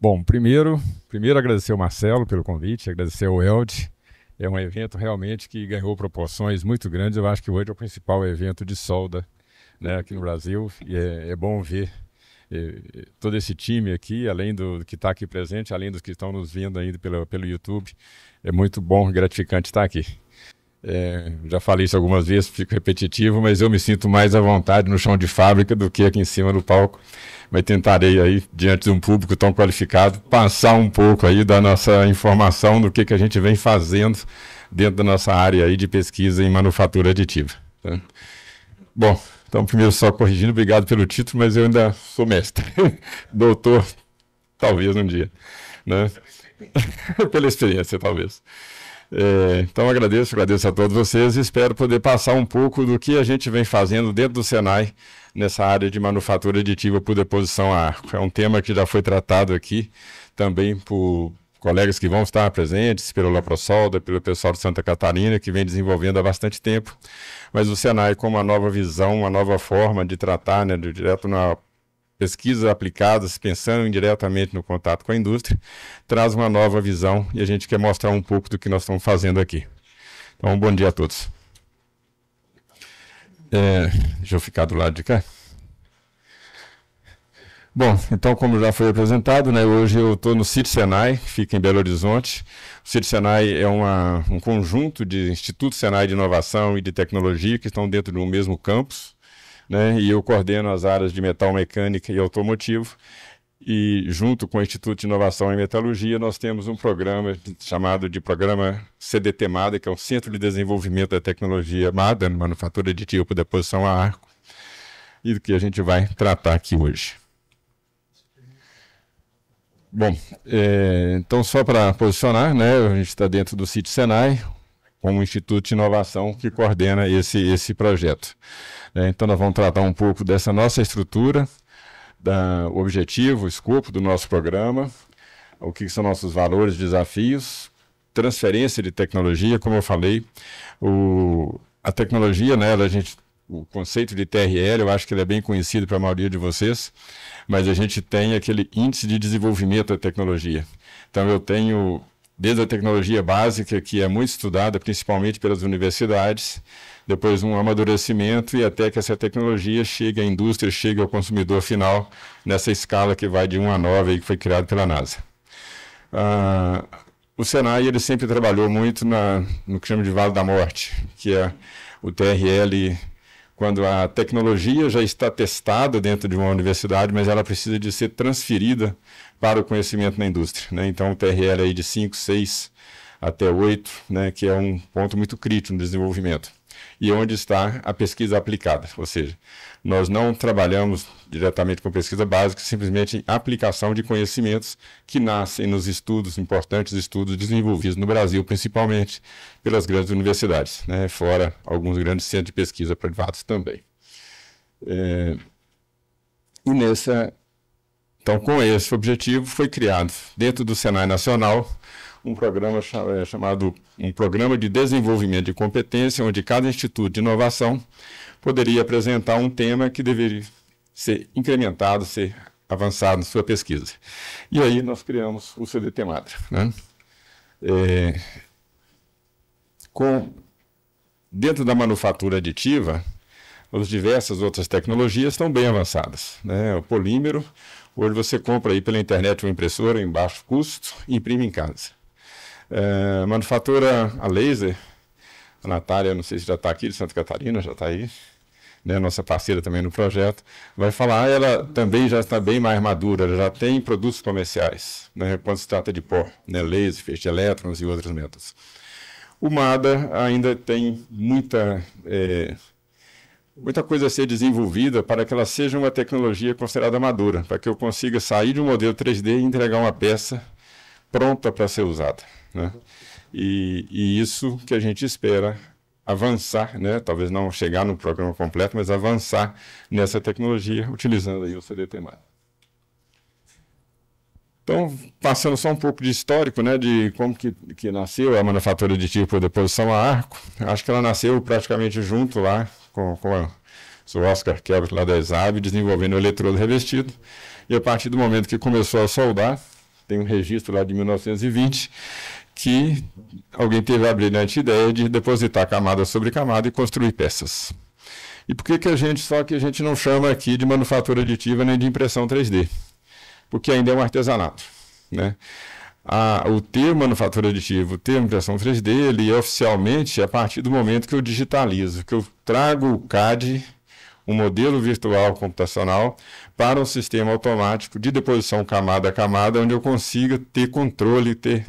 Bom, primeiro agradecer ao Marcelo pelo convite, agradecer ao Elde. É um evento realmente que ganhou proporções muito grandes. Eu acho que hoje é o principal evento de solda, né, aqui no Brasil. E é bom ver todo esse time aqui, além do que está aqui presente, além dos que estão nos vendo ainda pelo YouTube. É muito bom e gratificante estar aqui. Já falei isso algumas vezes, fico repetitivo, mas eu me sinto mais à vontade no chão de fábrica do que aqui em cima do palco. Mas tentarei aí, diante de um público tão qualificado, passar um pouco aí da nossa informação do que a gente vem fazendo dentro da nossa área aí de pesquisa em manufatura aditiva. Tá? Bom, então primeiro só corrigindo, obrigado pelo título, mas eu ainda sou mestre. Doutor, talvez um dia, né? Pela experiência, talvez. Então agradeço a todos vocês e espero poder passar um pouco do que a gente vem fazendo dentro do Senai nessa área de manufatura aditiva por deposição a arco. É um tema que já foi tratado aqui também por colegas que vão estar presentes, pelo Laprosolda, pelo pessoal de Santa Catarina, que vem desenvolvendo há bastante tempo, mas o Senai com uma nova visão, uma nova forma de tratar, né, direto na pesquisas aplicadas, pensando diretamente no contato com a indústria, traz uma nova visão e a gente quer mostrar um pouco do que nós estamos fazendo aqui. Então, bom dia a todos. Deixa eu ficar do lado de cá. Bom, então, como já foi apresentado, né, hoje eu estou no Sítio Senai, que fica em Belo Horizonte. O Sítio Senai é um conjunto de institutos Senai de inovação e de tecnologia que estão dentro do mesmo campus, né, e eu coordeno as áreas de metal mecânica e automotivo, e junto com o Instituto de Inovação em Metalurgia nós temos um programa chamado de Programa CDT MADA, que é um Centro de Desenvolvimento da Tecnologia MADA, Manufatura Aditiva por Deposição a Arco, e do que a gente vai tratar aqui hoje. Bom, então só para posicionar, né, a gente está dentro do Sítio Senai, com o Instituto de Inovação que coordena esse projeto. Então nós vamos tratar um pouco dessa nossa estrutura, o objetivo, o escopo do nosso programa, o que são nossos valores, desafios, transferência de tecnologia, como eu falei, a tecnologia, né, o conceito de TRL, eu acho que ele é bem conhecido para a maioria de vocês, mas a gente tem aquele índice de desenvolvimento da tecnologia. Então eu tenho desde a tecnologia básica, que é muito estudada, principalmente pelas universidades, depois um amadurecimento e até que essa tecnologia chegue à indústria, chegue ao consumidor final, nessa escala que vai de 1 a 9, aí, que foi criado pela NASA. O Senai ele sempre trabalhou muito no que chama de Vale da Morte, que é o TRL, quando a tecnologia já está testada dentro de uma universidade, mas ela precisa de ser transferida para o conhecimento na indústria, né? Então o TRL aí de 5, 6 até 8, né, que é um ponto muito crítico no desenvolvimento. E onde está a pesquisa aplicada, ou seja, nós não trabalhamos diretamente com pesquisa básica, simplesmente em aplicação de conhecimentos que nascem nos estudos, importantes estudos desenvolvidos no Brasil, principalmente pelas grandes universidades, né, fora alguns grandes centros de pesquisa privados também. Então, com esse objetivo, foi criado, dentro do Senai Nacional, um programa chamado um Programa de Desenvolvimento de Competência, onde cada instituto de inovação poderia apresentar um tema que deveria ser incrementado, ser avançado na sua pesquisa. E aí nós criamos o CDT MADA, né? Dentro da manufatura aditiva, as diversas outras tecnologias estão bem avançadas, né? O polímero, hoje você compra aí pela internet uma impressora em baixo custo e imprime em casa. Manufatura a laser, a Natália, não sei se já está aqui, de Santa Catarina, já está aí, né, nossa parceira também no projeto, vai falar, ela também já está bem mais madura, ela já tem produtos comerciais, né, quando se trata de pó, né, laser, feixe de elétrons e outros métodos. O MADA ainda tem muita coisa a ser desenvolvida para que ela seja uma tecnologia considerada madura, para que eu consiga sair de um modelo 3D e entregar uma peça pronta para ser usada, né? E isso que a gente espera avançar, né? Talvez não chegar no programa completo, mas avançar nessa tecnologia utilizando aí o CDT MADA. Então, passando só um pouco de histórico, né, de como que nasceu a manufatura aditiva por deposição a arco, acho que ela nasceu praticamente junto lá com o Oscar Kelbert lá da ESAB, desenvolvendo o eletrodo revestido, e a partir do momento que começou a soldar, tem um registro lá de 1920 que alguém teve a brilhante ideia de depositar camada sobre camada e construir peças. E por que a gente não chama aqui de manufatura aditiva nem de impressão 3D? Porque ainda é um artesanato, né? O termo manufatura aditiva, o termo impressão 3D, ele é oficialmente a partir do momento que eu digitalizo, que eu trago o CAD, um modelo virtual computacional, para um sistema automático de deposição camada a camada, onde eu consiga ter controle, ter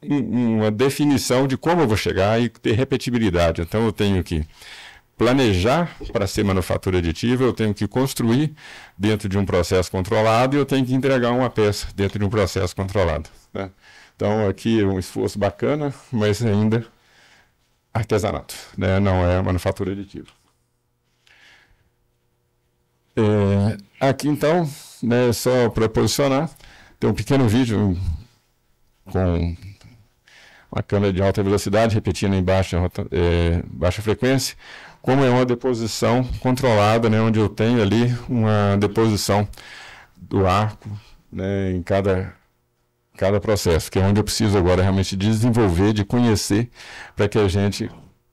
uma definição de como eu vou chegar e ter repetibilidade. Então eu tenho que planejar para ser manufatura aditiva, eu tenho que construir dentro de um processo controlado e eu tenho que entregar uma peça dentro de um processo controlado, né? Então aqui é um esforço bacana, mas ainda artesanato, né? Não é manufatura aditiva. Aqui então, né, só para posicionar, tem um pequeno vídeo com uma câmera de alta velocidade repetindo em baixa frequência, como é uma deposição controlada, né, onde eu tenho ali uma deposição do arco, né, em cada processo, que é onde eu preciso agora realmente desenvolver, de conhecer, para que a gente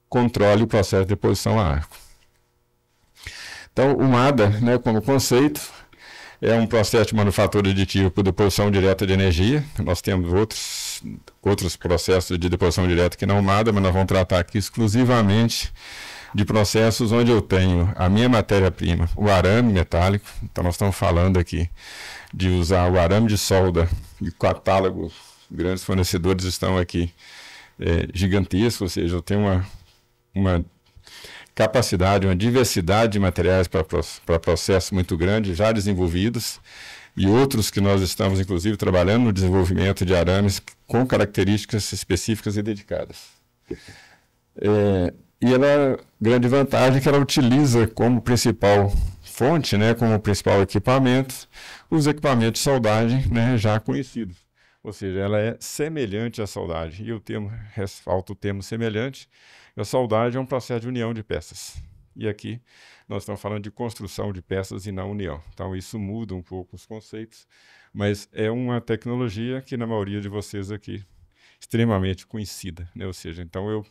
controle o processo de deposição a arco. Então, o MADA, né, como conceito, é um processo de manufatura aditiva por deposição direta de energia. Nós temos outros processos de deposição direta que não MADA, mas nós vamos tratar aqui exclusivamente de processos onde eu tenho a minha matéria-prima, o arame metálico. Então nós estamos falando aqui de usar o arame de solda e o catálogo, grandes fornecedores estão aqui gigantescos, ou seja, eu tenho uma capacidade, uma diversidade de materiais para processos muito grande, já desenvolvidos, e outros que nós estamos, inclusive, trabalhando no desenvolvimento de arames com características específicas e dedicadas. E ela, grande vantagem é que ela utiliza como principal fonte, né, como principal equipamento, os equipamentos de soldagem, né, já conhecidos. Ou seja, ela é semelhante à soldagem. E ressalto o termo semelhante. A soldagem é um processo de união de peças. E aqui nós estamos falando de construção de peças e não união. Então isso muda um pouco os conceitos, mas é uma tecnologia que na maioria de vocês aqui extremamente conhecida, né? Ou seja, então eu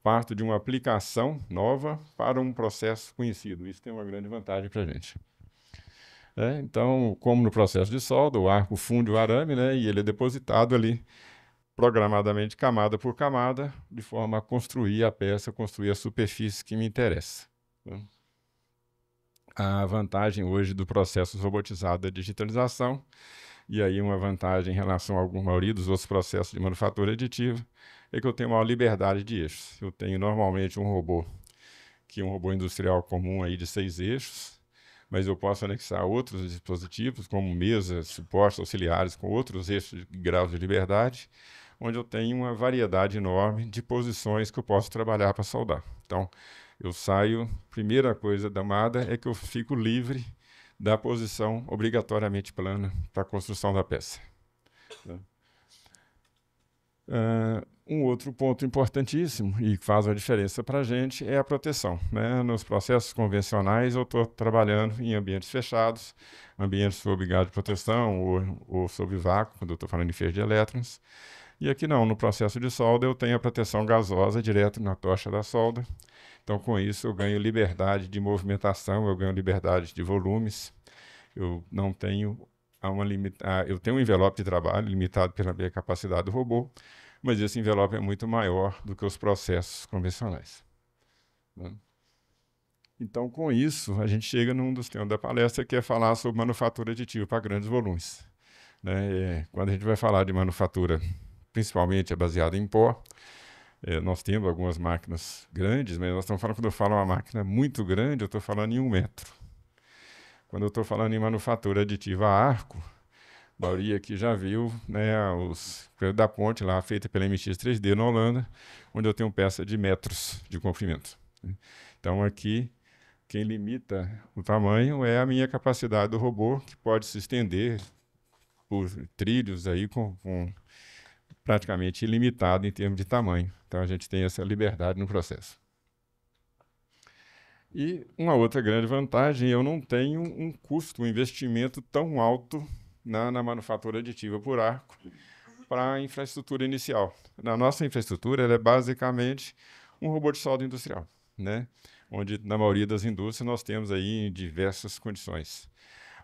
parto de uma aplicação nova para um processo conhecido. Isso tem uma grande vantagem para a gente. Então, como no processo de solda, o arco funde o arame, né, e ele é depositado ali programadamente camada por camada, de forma a construir a peça, construir a superfície que me interessa. A vantagem hoje do processo robotizado é a digitalização, e aí uma vantagem em relação à maioria dos outros processos de manufatura aditiva é que eu tenho maior liberdade de eixos. Eu tenho normalmente um robô, que é um robô industrial comum aí de 6 eixos, mas eu posso anexar outros dispositivos, como mesas, suportes auxiliares com outros eixos de graus de liberdade, onde eu tenho uma variedade enorme de posições que eu posso trabalhar para soldar. Então, eu saio, primeira coisa da MADA é que eu fico livre da posição obrigatoriamente plana para a construção da peça. Um outro ponto importantíssimo e que faz a diferença para a gente é a proteção, né? Nos processos convencionais eu estou trabalhando em ambientes fechados, ambientes sob gás de proteção ou sob vácuo, quando eu estou falando em feixe de elétrons. E aqui não, no processo de solda eu tenho a proteção gasosa direto na tocha da solda. Então com isso eu ganho liberdade de movimentação, eu ganho liberdade de volumes. Eu não tenho eu tenho um envelope de trabalho limitado pela minha capacidade do robô, mas esse envelope é muito maior do que os processos convencionais. Então, com isso, a gente chega num dos temas da palestra, que é falar sobre manufatura aditiva para grandes volumes. Quando a gente vai falar de manufatura, principalmente baseada em pó, nós temos algumas máquinas grandes, mas nós estamos falando, quando eu falo uma máquina muito grande, eu estou falando em 1 metro. Quando eu estou falando em manufatura aditiva a arco, a maioria aqui já viu, né, os da ponte lá, feita pela MX 3D na Holanda, onde eu tenho peça de metros de comprimento. Então aqui, quem limita o tamanho é a minha capacidade do robô, que pode se estender por trilhos aí com praticamente ilimitado em termos de tamanho. Então a gente tem essa liberdade no processo. E uma outra grande vantagem, eu não tenho um custo, um investimento tão alto na manufatura aditiva por arco para a infraestrutura inicial. Na nossa infraestrutura, ela é basicamente um robô de solda industrial, né? Onde na maioria das indústrias nós temos aí em diversas condições.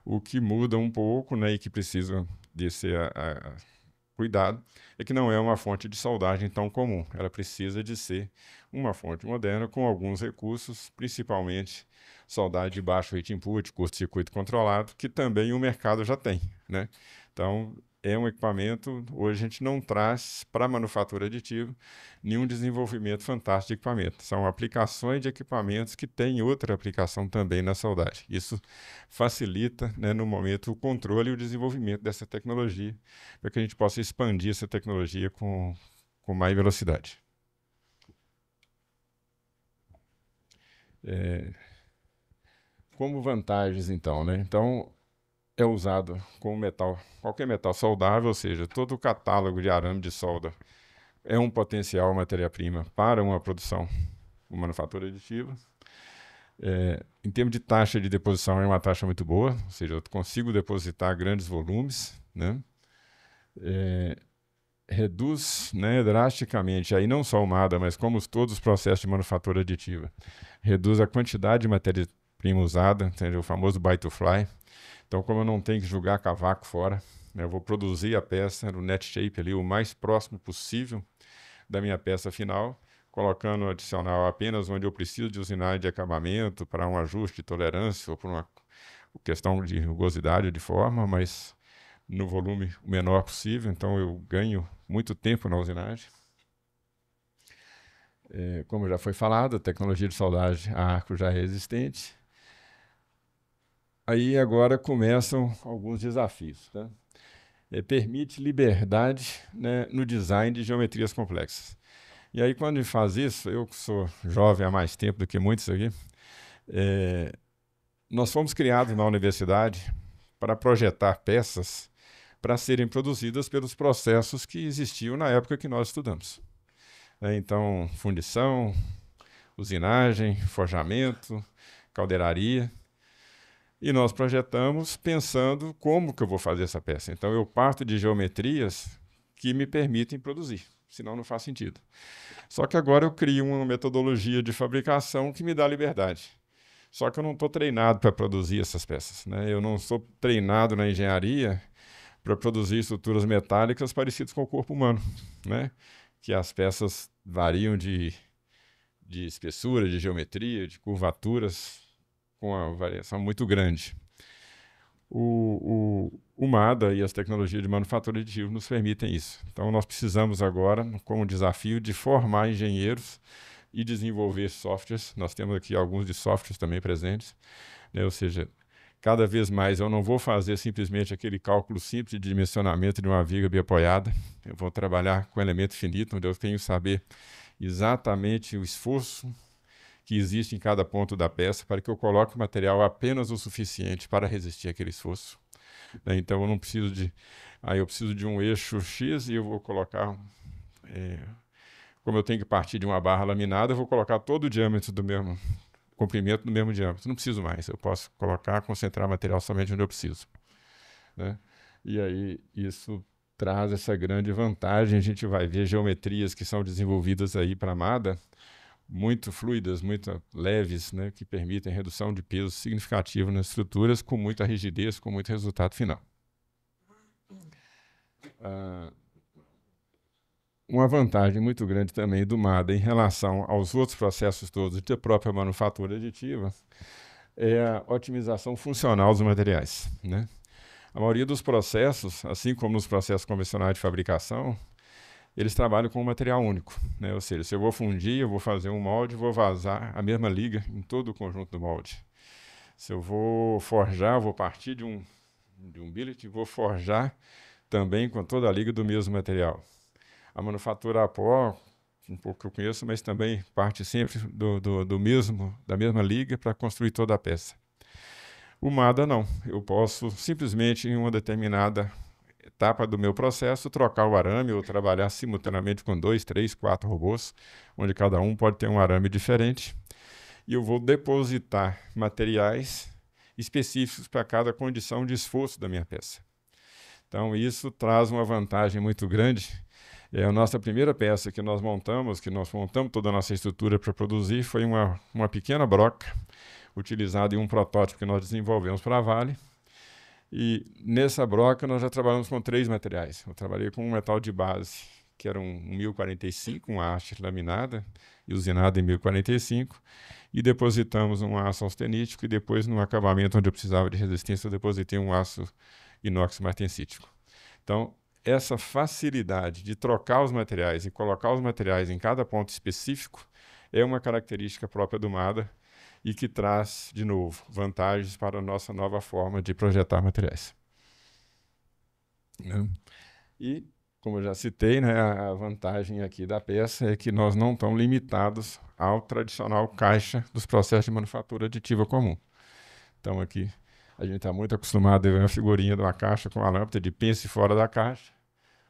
O que muda um pouco, né, e que precisa de ser cuidado, é que não é uma fonte de soldagem tão comum. Ela precisa de ser uma fonte moderna com alguns recursos, principalmente soldagem de baixo rate input, curto-circuito controlado, que também o mercado já tem, né? Então, é um equipamento, hoje a gente não traz para a manufatura aditiva nenhum desenvolvimento fantástico de equipamento. São aplicações de equipamentos que têm outra aplicação também na soldagem. Isso facilita, né, no momento, o controle e o desenvolvimento dessa tecnologia, para que a gente possa expandir essa tecnologia com mais velocidade. Como vantagens, então, né? Então, é usado como metal, qualquer metal soldável, ou seja, todo o catálogo de arame de solda é um potencial matéria-prima para uma produção, uma manufatura aditiva. Em termos de taxa de deposição, é uma taxa muito boa, ou seja, eu consigo depositar grandes volumes, né? Reduz, né, drasticamente, aí não só o MADA, mas como todos os processos de manufatura aditiva, reduz a quantidade de matéria-prima usada, entendeu? O famoso buy to fly. Então, como eu não tenho que jogar cavaco fora, né, eu vou produzir a peça no net shape ali o mais próximo possível da minha peça final, colocando o adicional apenas onde eu preciso de usinagem de acabamento para um ajuste de tolerância ou por uma questão de rugosidade de forma, mas no volume o menor possível, então eu ganho muito tempo na usinagem. Como já foi falado, a tecnologia de soldagem a arco já é existente. Aí agora começam alguns desafios, tá? Permite liberdade, né, no design de geometrias complexas. E aí quando a gente faz isso, eu que sou jovem há mais tempo do que muitos aqui, nós fomos criados na universidade para projetar peças para serem produzidas pelos processos que existiam na época que nós estudamos. Então, fundição, usinagem, forjamento, caldeiraria. E nós projetamos pensando como que eu vou fazer essa peça. Então, eu parto de geometrias que me permitem produzir, senão não faz sentido. Só que agora eu crio uma metodologia de fabricação que me dá liberdade. Só que eu não estou treinado para produzir essas peças, né? Eu não sou treinado na engenharia para produzir estruturas metálicas parecidas com o corpo humano, né? Que as peças variam de espessura, de geometria, de curvaturas, com uma variação muito grande. O MADA e as tecnologias de manufatura aditiva nos permitem isso. Então, nós precisamos agora, com o desafio de formar engenheiros e desenvolver softwares. Nós temos aqui alguns de softwares também presentes, né? Ou seja, cada vez mais eu não vou fazer simplesmente aquele cálculo simples de dimensionamento de uma viga bem apoiada. Eu vou trabalhar com elemento finito, onde eu tenho que saber exatamente o esforço que existe em cada ponto da peça para que eu coloque o material apenas o suficiente para resistir àquele esforço. Então eu não preciso de... eu preciso de um eixo X e eu vou colocar... como eu tenho que partir de uma barra laminada, eu vou colocar todo o diâmetro do mesmo comprimento no mesmo diâmetro. Não preciso mais. Eu posso colocar, concentrar material somente onde eu preciso, né? E aí isso traz essa grande vantagem. A gente vai ver geometrias que são desenvolvidas aí para a MADA, muito fluidas, muito leves, né, que permitem redução de peso significativo nas estruturas, com muita rigidez, com muito resultado final. Uma vantagem muito grande também do MADA em relação aos outros processos todos da própria manufatura aditiva é a otimização funcional dos materiais, né? A maioria dos processos, assim como nos processos convencionais de fabricação, eles trabalham com um material único, né? Ou seja, se eu vou fundir, eu vou fazer um molde, vou vazar a mesma liga em todo o conjunto do molde. Se eu vou forjar, eu vou partir de um billet e vou forjar também com toda a liga do mesmo material. A manufatura a pó, um pouco que eu conheço, mas também parte sempre da mesma liga para construir toda a peça. O MADA não. Eu posso simplesmente, em uma determinada etapa do meu processo, trocar o arame ou trabalhar simultaneamente com 2, 3, 4 robôs, onde cada um pode ter um arame diferente. e eu vou depositar materiais específicos para cada condição de esforço da minha peça. Então, isso traz uma vantagem muito grande. A nossa primeira peça que nós montamos toda a nossa estrutura para produzir, foi uma pequena broca, utilizada em um protótipo que nós desenvolvemos para a Vale. E nessa broca nós já trabalhamos com 3 materiais. Eu trabalhei com um metal de base, que era um 1045, uma haste laminada e usinada em 1045, e depositamos um aço austenítico, e depois, no acabamento onde eu precisava de resistência, eu depositei um aço inox martensítico. Então, essa facilidade de trocar os materiais e colocar os materiais em cada ponto específico é uma característica própria do MADA e que traz, de novo, vantagens para a nossa nova forma de projetar materiais. E, como eu já citei, né, a vantagem aqui da peça é que nós não estamos limitados ao tradicional caixa dos processos de manufatura aditiva comum. Então, aqui, a gente está muito acostumado a ver uma figurinha de uma caixa com a lâmpada de pense fora da caixa.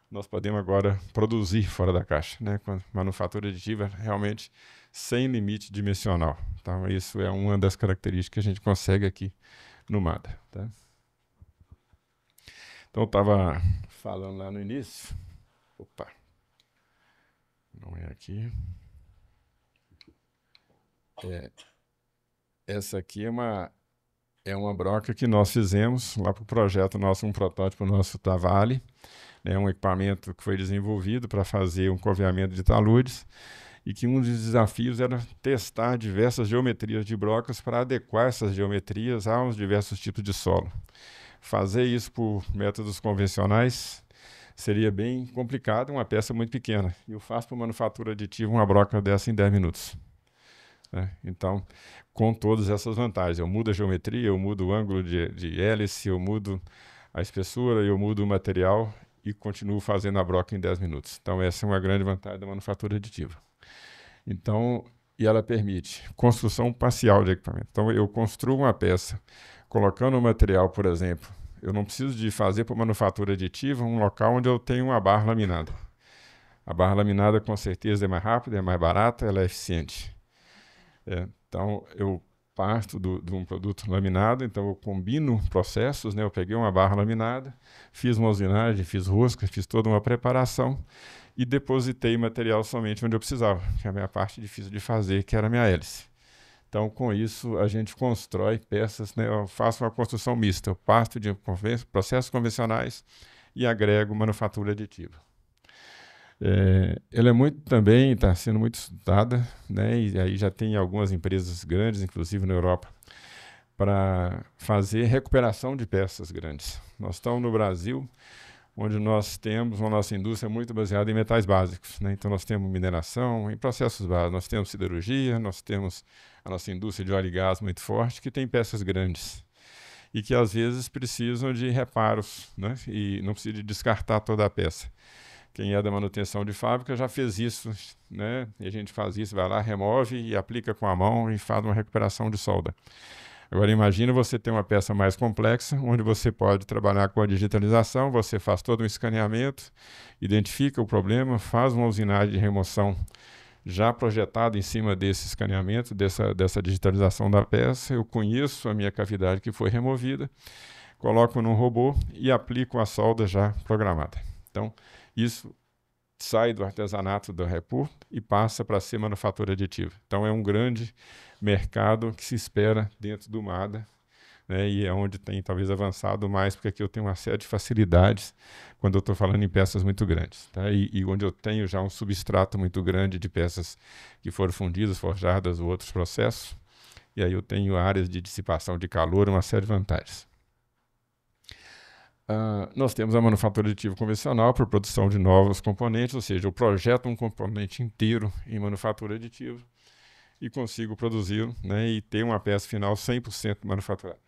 Nós podemos agora produzir fora da caixa, né? Com a manufatura aditiva realmente sem limite dimensional. Então, isso é uma das características que a gente consegue aqui no MADA. Tá? Então, eu estava falando lá no início. Opa! Não é aqui. Essa aqui é uma broca que nós fizemos lá para o projeto nosso, um protótipo nosso da Vale. É um equipamento que foi desenvolvido para fazer um coveamento de taludes, e que um dos desafios era testar diversas geometrias de brocas para adequar essas geometrias aos diversos tipos de solo. Fazer isso por métodos convencionais seria bem complicado, uma peça muito pequena. E eu faço para manufatura aditiva uma broca dessa em 10 minutos. Então, com todas essas vantagens, eu mudo a geometria, eu mudo o ângulo de hélice, eu mudo a espessura, eu mudo o material e continuo fazendo a broca em 10 minutos. Então, essa é uma grande vantagem da manufatura aditiva. Então, e ela permite construção parcial de equipamento. Então, eu construo uma peça colocando o material, por exemplo, eu não preciso de fazer para manufatura aditiva um local onde eu tenho uma barra laminada. A barra laminada, com certeza, é mais rápida, é mais barata, ela é eficiente. Então, eu parto de um produto laminado, então eu combino processos, né? Eu peguei uma barra laminada, fiz uma usinagem, fiz rosca, fiz toda uma preparação e depositei material somente onde eu precisava, que é a minha parte difícil de fazer, que era a minha hélice. Então, com isso, a gente constrói peças, né? Eu faço uma construção mista, eu parto de processos convencionais e agrego manufatura aditiva. Ela é muito também, está sendo muito estudada, né? E aí já tem algumas empresas grandes, inclusive na Europa, para fazer recuperação de peças grandes. Nós estamos no Brasil, onde nós temos uma nossa indústria muito baseada em metais básicos, né? Então nós temos mineração em processos básicos, nós temos siderurgia, nós temos a nossa indústria de óleo e gás muito forte, que tem peças grandes e que às vezes precisam de reparos, né? E não precisa de descartar toda a peça. Quem é da manutenção de fábrica já fez isso, né? E a gente faz isso, vai lá, remove e aplica com a mão e faz uma recuperação de solda. Agora imagina você ter uma peça mais complexa, onde você pode trabalhar com a digitalização, você faz todo um escaneamento, identifica o problema, faz uma usinagem de remoção já projetada em cima desse escaneamento, dessa digitalização da peça. Eu conheço a minha cavidade que foi removida, coloco num robô e aplico a solda já programada. Então, isso sai do artesanato da Repur e passa para ser manufatura aditiva. Então, é um grande mercado que se espera dentro do MADA, né, e é onde tem talvez avançado mais, porque aqui eu tenho uma série de facilidades quando eu estou falando em peças muito grandes. Tá? E onde eu tenho já um substrato muito grande de peças que foram fundidas, forjadas ou outros processos, e aí eu tenho áreas de dissipação de calor, uma série de vantagens. Nós temos a manufatura aditiva convencional para produção de novos componentes, ou seja, eu projeto um componente inteiro em manufatura aditiva e consigo produzi-lo, né, e ter uma peça final 100% manufaturada.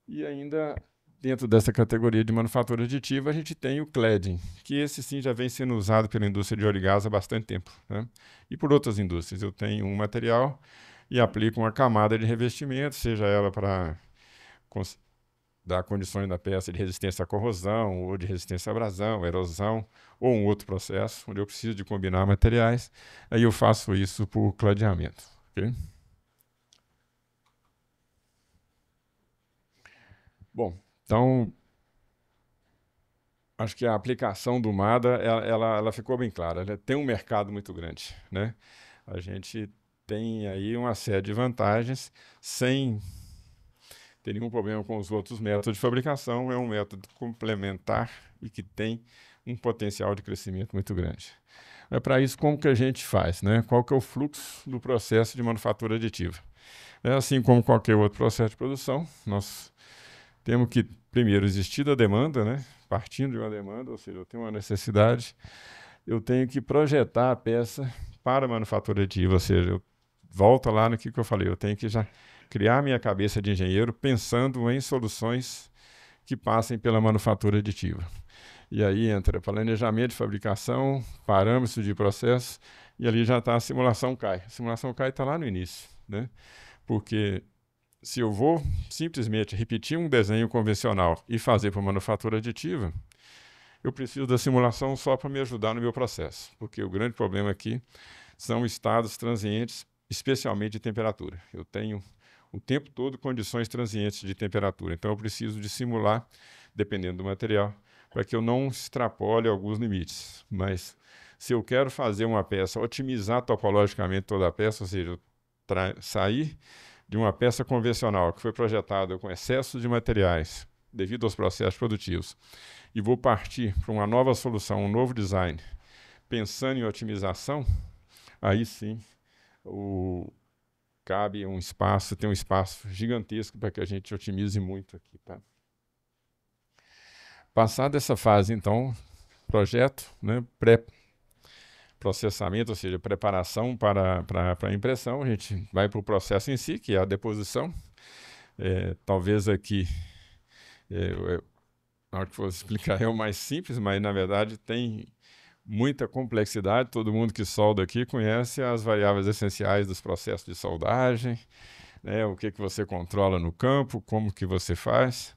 E ainda, dentro dessa categoria de manufatura aditiva, a gente tem o cladding, que esse sim já vem sendo usado pela indústria de óleo e gás há bastante tempo, né? E por outras indústrias. Eu tenho um material e aplico uma camada de revestimento, seja ela para dar condições da peça de resistência à corrosão, ou de resistência à abrasão, erosão, ou um outro processo, onde eu preciso de combinar materiais, aí eu faço isso por cladeamento. Ok? Bom, então, acho que a aplicação do MADA, ela ficou bem clara. Ela tem um mercado muito grande, né? A gente tem aí uma série de vantagens sem ter nenhum problema com os outros métodos de fabricação. É um método complementar e que tem um potencial de crescimento muito grande. É para isso como que a gente faz, né? Qual que é o fluxo do processo de manufatura aditiva? É assim como qualquer outro processo de produção, nós temos que primeiro existir da demanda, né? Partindo de uma demanda, ou seja, eu tenho uma necessidade, eu tenho que projetar a peça para a manufatura aditiva, ou seja, eu volto lá no que eu falei, eu tenho que já criar minha cabeça de engenheiro pensando em soluções que passem pela manufatura aditiva. E aí entra planejamento de fabricação, parâmetros de processo, e ali já está a simulação CAI. A simulação CAI está lá no início, né? Porque se eu vou simplesmente repetir um desenho convencional e fazer para manufatura aditiva, eu preciso da simulação só para me ajudar no meu processo, porque o grande problema aqui são estados transientes, especialmente de temperatura. Eu tenho o tempo todo condições transientes de temperatura, então eu preciso de simular, dependendo do material, para que eu não extrapole alguns limites. Mas se eu quero fazer uma peça, otimizar topologicamente toda a peça, ou seja, sair de uma peça convencional que foi projetada com excesso de materiais devido aos processos produtivos e vou partir para uma nova solução, um novo design, pensando em otimização, aí sim cabe um espaço, tem um espaço gigantesco para que a gente otimize muito aqui. Tá? Passada essa fase, então, projeto, né, pré-processamento, ou seja, preparação para a impressão, a gente vai para o processo em si, que é a deposição. Talvez aqui, na hora que for explicar é o mais simples, mas na verdade tem muita complexidade. Todo mundo que solda aqui conhece as variáveis essenciais dos processos de soldagem, né, o que você controla no campo, como que você faz.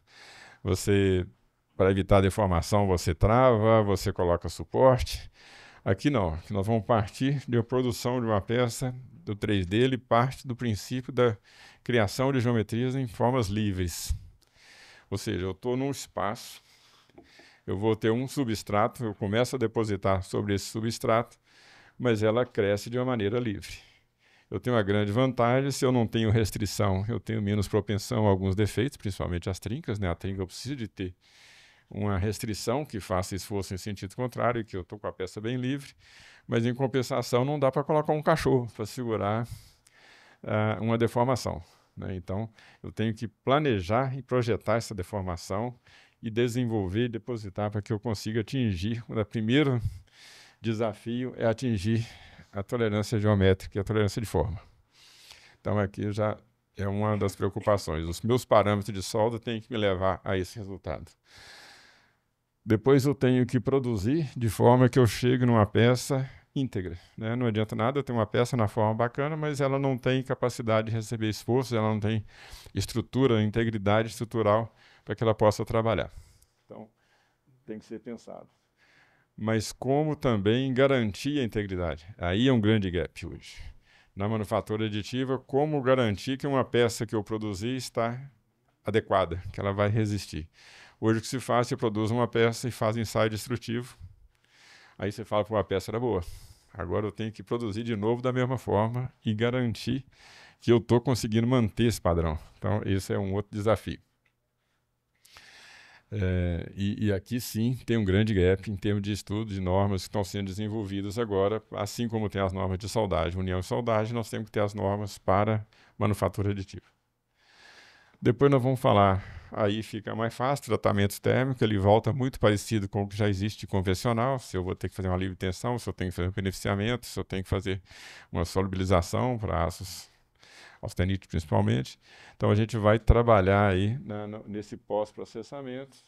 Para evitar deformação, você trava, você coloca suporte. Aqui não, aqui nós vamos partir da produção de uma peça do 3D, ele parte do princípio da criação de geometrias em formas livres. Ou seja, eu estou num espaço, eu vou ter um substrato, eu começo a depositar sobre esse substrato, mas ela cresce de uma maneira livre. Eu tenho uma grande vantagem, se eu não tenho restrição, eu tenho menos propensão a alguns defeitos, principalmente as trincas, né? A trinca eu preciso de ter uma restrição que faça esforço em sentido contrário, que eu estou com a peça bem livre, mas em compensação não dá para colocar um cachorro para segurar uma deformação. Né? Então, eu tenho que planejar e projetar essa deformação e desenvolver e depositar para que eu consiga atingir. O primeiro desafio é atingir a tolerância geométrica e a tolerância de forma. Então, aqui já é uma das preocupações. Os meus parâmetros de solda têm que me levar a esse resultado. Depois eu tenho que produzir de forma que eu chegue numa peça íntegra. Né? Não adianta nada eu ter uma peça na forma bacana, mas ela não tem capacidade de receber esforço, ela não tem estrutura, integridade estrutural para que ela possa trabalhar. Então, tem que ser pensado. Mas como também garantir a integridade? Aí é um grande gap hoje. Na manufatura aditiva, como garantir que uma peça que eu produzi está adequada, que ela vai resistir? Hoje o que se faz, você produz uma peça e faz ensaio destrutivo. Aí você fala que a peça era boa. Agora eu tenho que produzir de novo da mesma forma e garantir que eu estou conseguindo manter esse padrão. Então, esse é um outro desafio. E aqui sim tem um grande gap em termos de estudo de normas que estão sendo desenvolvidas agora, assim como tem as normas de soldagem, união e soldagem, nós temos que ter as normas para manufatura aditiva. Depois nós vamos falar, aí fica mais fácil, tratamento térmico, ele volta muito parecido com o que já existe convencional, se eu vou ter que fazer uma livre tensão, se eu tenho que fazer um beneficiamento, se eu tenho que fazer uma solubilização para aços austenite principalmente. Então a gente vai trabalhar aí nesse pós-processamento,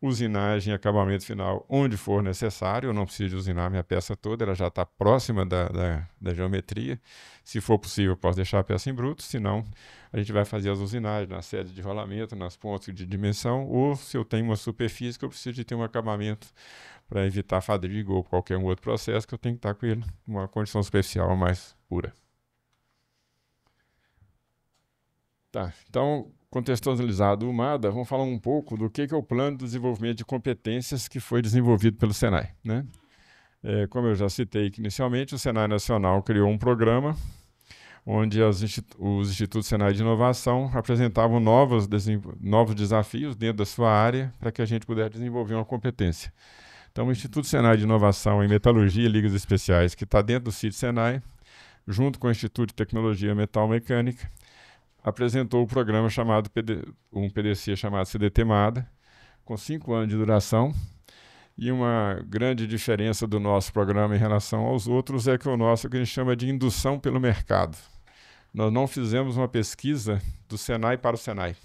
usinagem e acabamento final onde for necessário. Eu não preciso de usinar minha peça toda, ela já está próxima da geometria. Se for possível, eu posso deixar a peça em bruto, senão a gente vai fazer as usinagens na sede de rolamento, nas pontas de dimensão, ou se eu tenho uma superfície que eu preciso de ter um acabamento para evitar fadiga ou qualquer outro processo, que eu tenho que estar com ele numa condição superficial mais pura. Tá, então, contextualizado o MADA, vamos falar um pouco do que é o Plano de Desenvolvimento de Competências que foi desenvolvido pelo Senai, né? Como eu já citei aqui inicialmente, o Senai Nacional criou um programa onde os Institutos Senai de Inovação apresentavam novos desafios dentro da sua área para que a gente pudesse desenvolver uma competência. Então, o Instituto Senai de Inovação em Metalurgia e Ligas Especiais, que está dentro do sítio Senai, junto com o Instituto de Tecnologia Metal Mecânica, apresentou o programa chamado um PDC chamado CDT-MADA, com 5 anos de duração. E uma grande diferença do nosso programa em relação aos outros é que o nosso é o que a gente chama de indução pelo mercado. Nós não fizemos uma pesquisa do Senai para o Senai.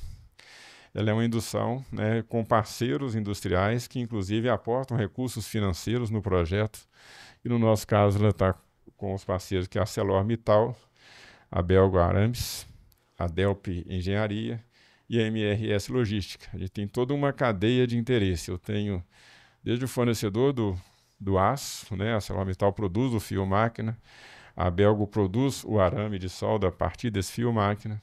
Ela é uma indução, né, com parceiros industriais que, inclusive, aportam recursos financeiros no projeto. E, no nosso caso, ela está com os parceiros que é a ArcelorMittal, a Belgo Arames, a Delp Engenharia e a MRS Logística. A gente tem toda uma cadeia de interesse. Eu tenho desde o fornecedor do aço, né, a ArcelorMittal produz o fio-máquina, a Belgo produz o arame de solda a partir desse fio-máquina,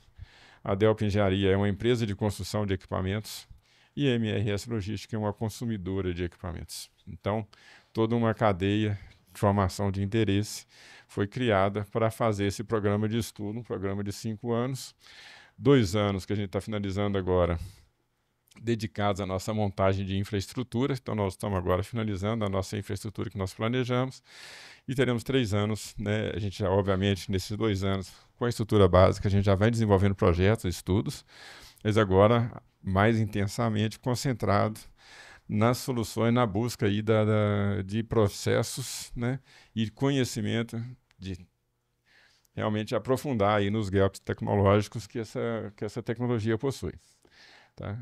a Delp Engenharia é uma empresa de construção de equipamentos e a MRS Logística é uma consumidora de equipamentos. Então, toda uma cadeia de formação de interesse foi criada para fazer esse programa de estudo, um programa de 5 anos, 2 anos que a gente está finalizando agora, dedicados à nossa montagem de infraestrutura. Então, nós estamos agora finalizando a nossa infraestrutura que nós planejamos e teremos 3 anos, né? A gente, obviamente, nesses 2 anos, com a estrutura básica, a gente já vai desenvolvendo projetos, estudos, mas agora mais intensamente concentrado nas soluções, na busca aí de processos, né? E conhecimento de realmente aprofundar aí nos gaps tecnológicos que essa tecnologia possui, tá?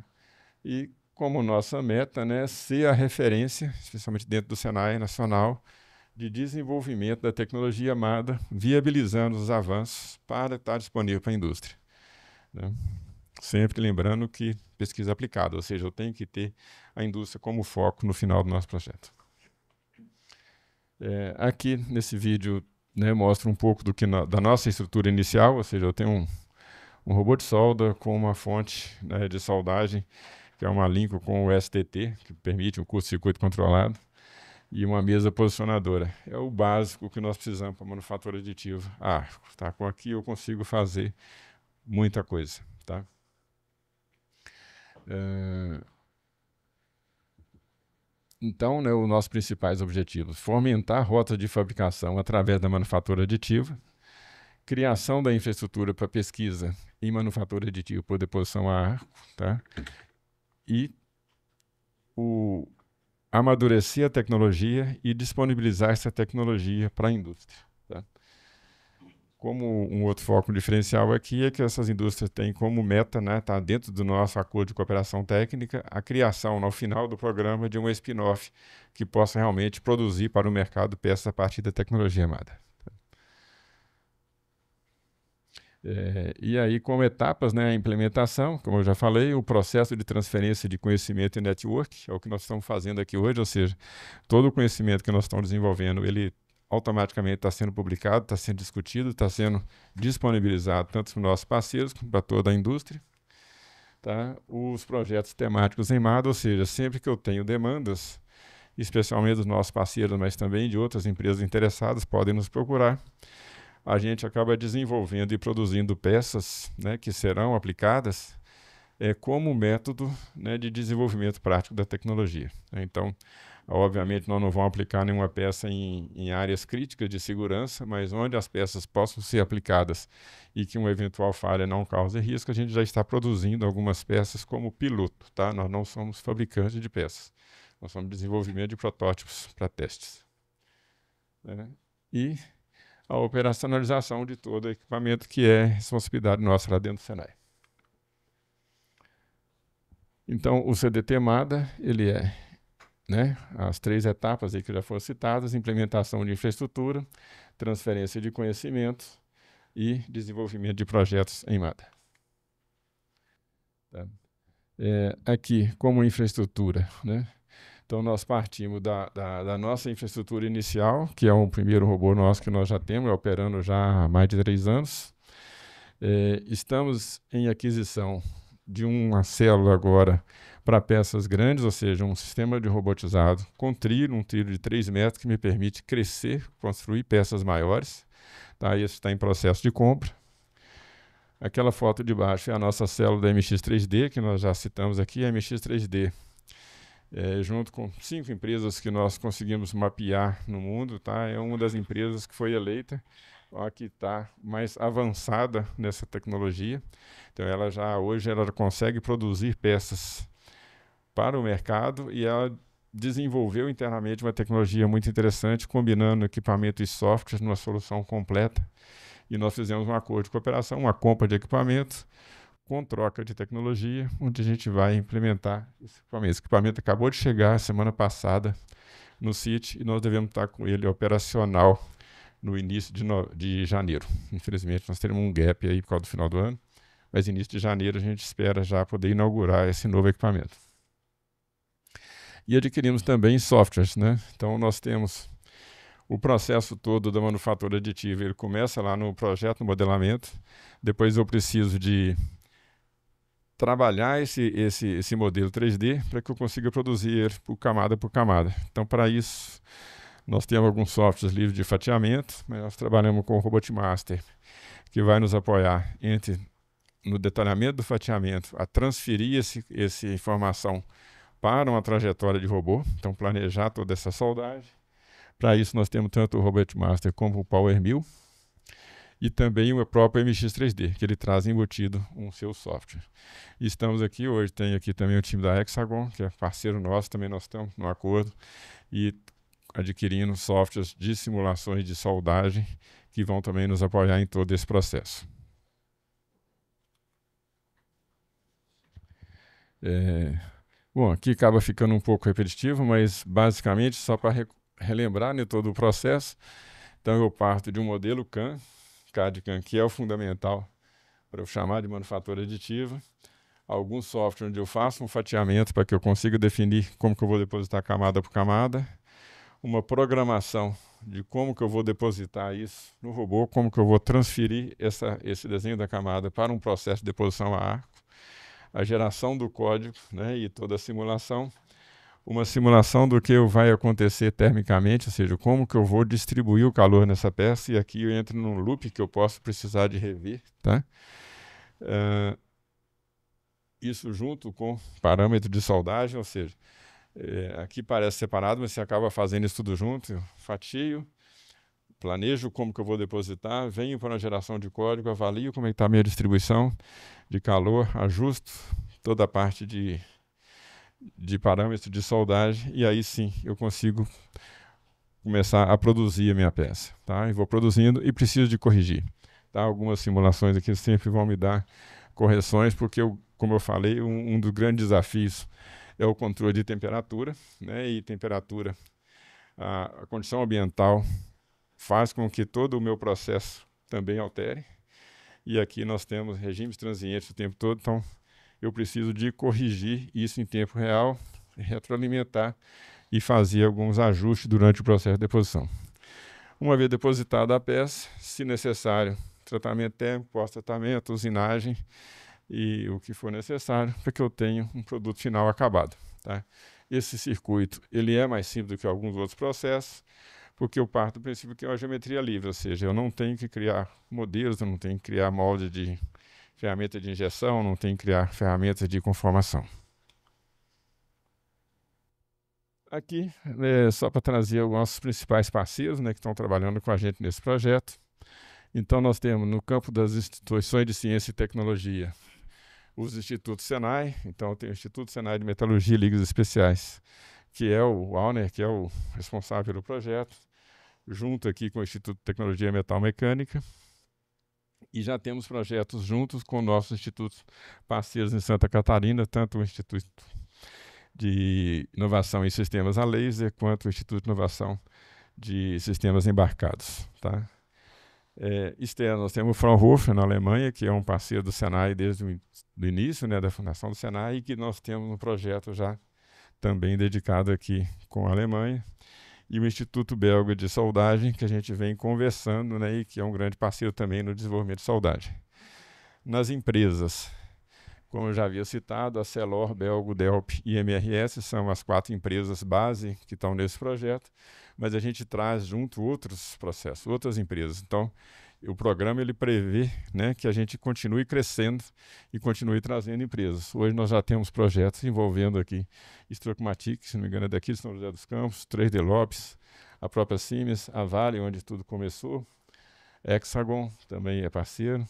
E como nossa meta, né, ser a referência, especialmente dentro do Senai Nacional, de desenvolvimento da tecnologia MADA, viabilizando os avanços para estar disponível para a indústria, né? Sempre lembrando que pesquisa aplicada, ou seja, eu tenho que ter a indústria como foco no final do nosso projeto. Aqui nesse vídeo, né, mostra um pouco da nossa estrutura inicial, ou seja, eu tenho um robô de solda com uma fonte, né, de soldagem, que é uma Lincoln com o STT, que permite um curto-circuito controlado, e uma mesa posicionadora. É o básico que nós precisamos para a manufatura aditiva. Tá, com aqui eu consigo fazer muita coisa, tá? Então, né, os nossos principais objetivos: fomentar rotas de fabricação através da manufatura aditiva, criação da infraestrutura para pesquisa em manufatura aditiva por deposição a arco, tá? E amadurecer a tecnologia e disponibilizar essa tecnologia para a indústria, tá? Como um outro foco diferencial aqui é que essas indústrias têm como meta, né, tá dentro do nosso acordo de cooperação técnica, a criação, no final do programa, de um spin-off que possa realmente produzir para o mercado peças a partir da tecnologia MADA. E aí, como etapas, né, a implementação, como eu já falei, o processo de transferência de conhecimento e network, é o que nós estamos fazendo aqui hoje, ou seja, todo o conhecimento que nós estamos desenvolvendo, ele automaticamente está sendo publicado, está sendo discutido, está sendo disponibilizado tanto para os nossos parceiros como para toda a indústria, tá? Os projetos temáticos em MADA, ou seja, sempre que eu tenho demandas, especialmente dos nossos parceiros, mas também de outras empresas interessadas, podem nos procurar. A gente acaba desenvolvendo e produzindo peças, né, que serão aplicadas como método, né, de desenvolvimento prático da tecnologia. Então, obviamente, nós não vamos aplicar nenhuma peça em áreas críticas de segurança, mas onde as peças possam ser aplicadas e que uma eventual falha não cause risco, a gente já está produzindo algumas peças como piloto, tá? Nós não somos fabricantes de peças, nós somos desenvolvimento de protótipos para testes, né? E a operacionalização de todo o equipamento, que é responsabilidade nossa lá dentro do Senai. Então, o CDT-MADA, ele né, as 3 etapas aí que já foram citadas: implementação de infraestrutura, transferência de conhecimento e desenvolvimento de projetos em MADA. Tá? Aqui, como infraestrutura, né? Então, nós partimos da nossa infraestrutura inicial, que é o primeiro robô nosso que nós já temos, operando já há mais de 3 anos. Estamos em aquisição de uma célula agora para peças grandes, ou seja, um sistema de robotizado com trilho, um trilho de 3 metros que me permite crescer, construir peças maiores. Tá? Isso está em processo de compra. Aquela foto de baixo é a nossa célula da MX3D, que nós já citamos aqui. A MX3D, junto com 5 empresas que nós conseguimos mapear no mundo, tá? É uma das empresas que foi eleita a que está mais avançada nessa tecnologia. Então, hoje ela consegue produzir peças para o mercado e ela desenvolveu internamente uma tecnologia muito interessante, combinando equipamento e software numa solução completa. E nós fizemos um acordo de cooperação, uma compra de equipamentos com troca de tecnologia, onde a gente vai implementar esse equipamento. Esse equipamento acabou de chegar semana passada no sítio e nós devemos estar com ele operacional no início de janeiro. Infelizmente, nós teremos um gap aí por causa do final do ano, mas início de janeiro a gente espera já poder inaugurar esse novo equipamento. E adquirimos também softwares, né? Então, nós temos o processo todo da manufatura aditiva. Ele começa lá no projeto, no modelamento. Depois eu preciso de trabalhar esse modelo 3D para que eu consiga produzir ele por camada. Então, para isso, nós temos alguns softwares livres de fatiamento, mas nós trabalhamos com o RobotMaster, que vai nos apoiar no detalhamento do fatiamento, a transferir essa informação para uma trajetória de robô, então planejar toda essa soldagem. Para isso nós temos tanto o RobotMaster como o PowerMill e também o próprio MX3D, que ele traz embutido um seu software. E estamos aqui, hoje tem aqui também o time da Hexagon, que é parceiro nosso, também nós estamos no acordo e adquirindo softwares de simulações de soldagem que vão também nos apoiar em todo esse processo. Bom, aqui acaba ficando um pouco repetitivo, mas basicamente só para relembrar, né, todo o processo. Então eu parto de um modelo CAD-CAM, que é o fundamental para eu chamar de manufatura aditiva. Algum software onde eu faço um fatiamento para que eu consiga definir como que eu vou depositar camada por camada. Uma programação de como que eu vou depositar isso no robô, como que eu vou transferir esse desenho da camada para um processo de deposição a arco. A geração do código, né, e toda a simulação. Uma simulação do que vai acontecer termicamente, ou seja, como que eu vou distribuir o calor nessa peça, e aqui eu entro num loop que eu posso precisar de rever, tá? Isso junto com parâmetro de soldagem, ou seja, aqui parece separado, mas você acaba fazendo isso tudo junto, eu fatio, planejo como que eu vou depositar, venho para a geração de código, avalio como é que está a minha distribuição de calor, ajusto toda a parte de parâmetro de soldagem, e aí sim eu consigo começar a produzir a minha peça, tá? E vou produzindo e preciso de corrigir, tá? Algumas simulações aqui sempre vão me dar correções, porque como eu falei, um dos grandes desafios é o controle de temperatura, né? E temperatura, a condição ambiental faz com que todo o meu processo também altere, e aqui nós temos regimes transientes o tempo todo, então eu preciso de corrigir isso em tempo real, retroalimentar e fazer alguns ajustes durante o processo de deposição. Uma vez depositada a peça, se necessário, tratamento térmico, pós-tratamento, usinagem e o que for necessário para que eu tenha um produto final acabado, tá? Esse circuito ele é mais simples do que alguns outros processos, porque eu parto do princípio que é uma geometria livre, ou seja, eu não tenho que criar modelos, eu não tenho que criar molde de ferramenta de injeção, não tenho que criar ferramentas de conformação. Aqui, só para trazer os nossos principais parceiros, né, que estão trabalhando com a gente nesse projeto. Então, nós temos no campo das instituições de ciência e tecnologia, os institutos Senai. Então, tem o Instituto Senai de Metalurgia e Ligas Especiais, que é o Auner, que é o responsável pelo projeto, junto aqui com o Instituto de Tecnologia Metal Mecânica. E já temos projetos juntos com nossos institutos parceiros em Santa Catarina, tanto o Instituto de Inovação em Sistemas a Laser, quanto o Instituto de Inovação de Sistemas Embarcados, tá? Externo, nós temos o Fraunhofer, na Alemanha, que é um parceiro do Senai desde o início, né, da fundação do Senai, e que nós temos um projeto já também dedicado aqui com a Alemanha. E o Instituto Belga de Soldagem, que a gente vem conversando, né, e que é um grande parceiro também no desenvolvimento de soldagem. nas empresas. Como eu já havia citado, a Celor, Belgo, Delp e MRS são as 4 empresas base que estão nesse projeto, mas a gente traz junto outros processos, outras empresas. Então, o programa ele prevê, né, que a gente continue crescendo e continue trazendo empresas. Hoje nós já temos projetos envolvendo aqui Strocomatic, se não me engano é daqui de São José dos Campos, 3D Lopes, a própria Siemens, a Vale, onde tudo começou, Hexagon também é parceiro,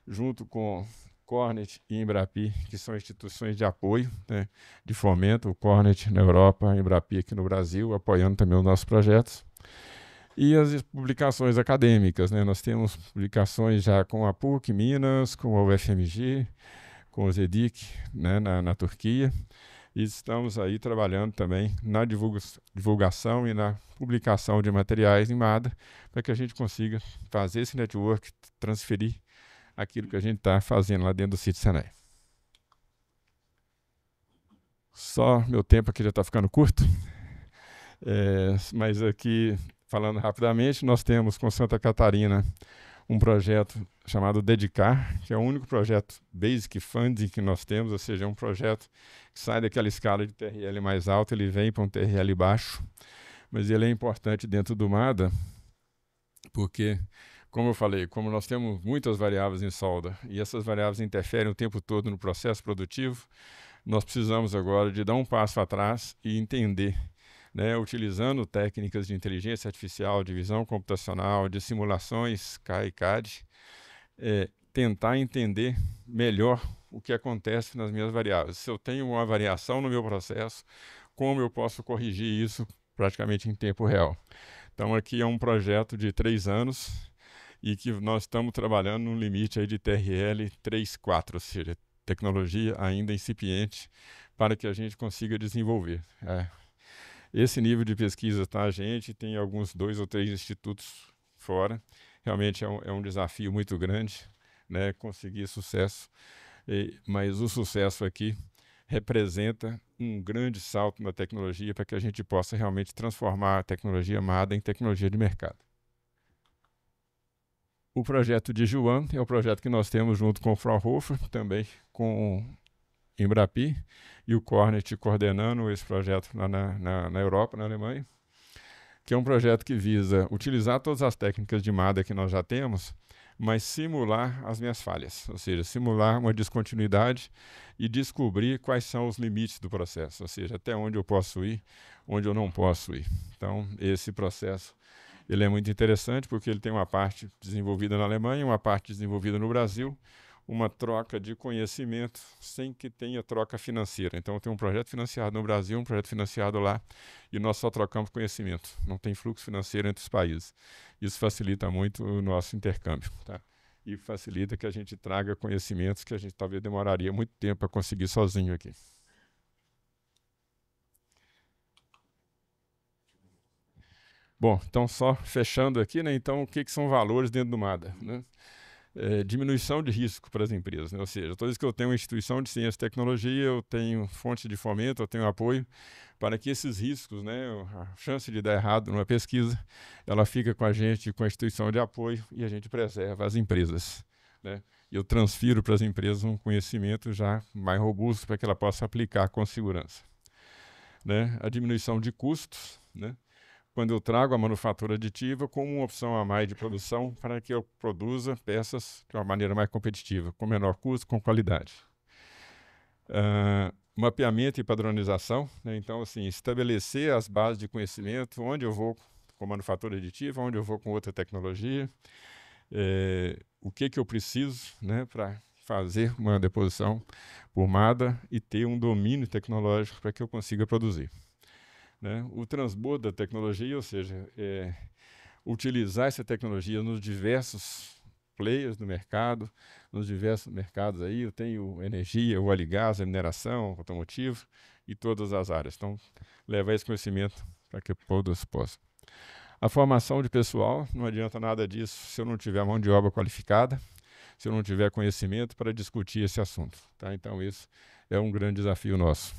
junto com Cornet e Embrapi, que são instituições de apoio, né, de fomento, o Cornet na Europa, a Embrapi aqui no Brasil, apoiando também os nossos projetos. E as publicações acadêmicas, né? Nós temos publicações já com a PUC Minas, com a UFMG, com o ZEDIC, né, na Turquia, e estamos aí trabalhando também na divulgação e na publicação de materiais em MADA, para que a gente consiga fazer esse network, transferir aquilo que a gente está fazendo lá dentro do sítio Senai. Só meu tempo aqui já está ficando curto, mas aqui, falando rapidamente, nós temos com Santa Catarina um projeto chamado Dedicar, que é o único projeto Basic Funding que nós temos, ou seja, é um projeto que sai daquela escala de TRL mais alta, ele vem para um TRL baixo, mas ele é importante dentro do MADA, porque, como eu falei, como nós temos muitas variáveis em solda e essas variáveis interferem o tempo todo no processo produtivo, nós precisamos agora de dar um passo atrás e entender, né, utilizando técnicas de inteligência artificial, de visão computacional, de simulações CAD e CAD, tentar entender melhor o que acontece nas minhas variáveis. Se eu tenho uma variação no meu processo, como eu posso corrigir isso praticamente em tempo real. Então aqui é um projeto de 3 anos e que nós estamos trabalhando no limite aí de TRL 3.4, ou seja, tecnologia ainda incipiente para que a gente consiga desenvolver. Esse nível de pesquisa, tá, a gente tem alguns 2 ou 3 institutos fora, realmente é um desafio muito grande, né, conseguir sucesso, mas o sucesso aqui representa um grande salto na tecnologia para que a gente possa realmente transformar a tecnologia MADA em tecnologia de mercado. O projeto de Juan é o projeto que nós temos junto com o Fraunhofer, também com Embrapi, e o Cornet coordenando esse projeto lá na Europa, na Alemanha, que é um projeto que visa utilizar todas as técnicas de MADA que nós já temos, mas simular as minhas falhas, ou seja, simular uma descontinuidade e descobrir quais são os limites do processo, ou seja, até onde eu posso ir, onde eu não posso ir. Então, esse processo ele é muito interessante porque ele tem uma parte desenvolvida na Alemanha, uma parte desenvolvida no Brasil, uma troca de conhecimento sem que tenha troca financeira. Então, tem um projeto financiado no Brasil, um projeto financiado lá, e nós só trocamos conhecimento. Não tem fluxo financeiro entre os países. Isso facilita muito o nosso intercâmbio, tá? E facilita que a gente traga conhecimentos que a gente talvez demoraria muito tempo para conseguir sozinho aqui. Bom, então só fechando aqui, né? Então, o que são valores dentro do MADA, né? Diminuição de risco para as empresas, né? Ou seja, toda vez que eu tenho uma instituição de ciência e tecnologia, eu tenho fonte de fomento, eu tenho apoio para que esses riscos, né, a chance de dar errado numa pesquisa, ela fica com a gente, com a instituição de apoio, e a gente preserva as empresas, né? E eu transfiro para as empresas um conhecimento já mais robusto para que ela possa aplicar com segurança, né? A diminuição de custos, né? Quando eu trago a manufatura aditiva como uma opção a mais de produção para que eu produza peças de uma maneira mais competitiva, com menor custo, com qualidade. Mapeamento e padronização, né? Então, assim, estabelecer as bases de conhecimento, onde eu vou com manufatura aditiva, onde eu vou com outra tecnologia, o que eu preciso, né, para fazer uma deposição por MADA e ter um domínio tecnológico para que eu consiga produzir. Né? O transbordo da tecnologia, ou seja, utilizar essa tecnologia nos diversos players do mercado, nos diversos mercados aí, eu tenho energia, o óleo e gás, a mineração, automotivo e todas as áreas. Então, levar esse conhecimento para que todos possam. A formação de pessoal, não adianta nada disso se eu não tiver mão de obra qualificada, se eu não tiver conhecimento para discutir esse assunto, tá? Então, isso é um grande desafio nosso.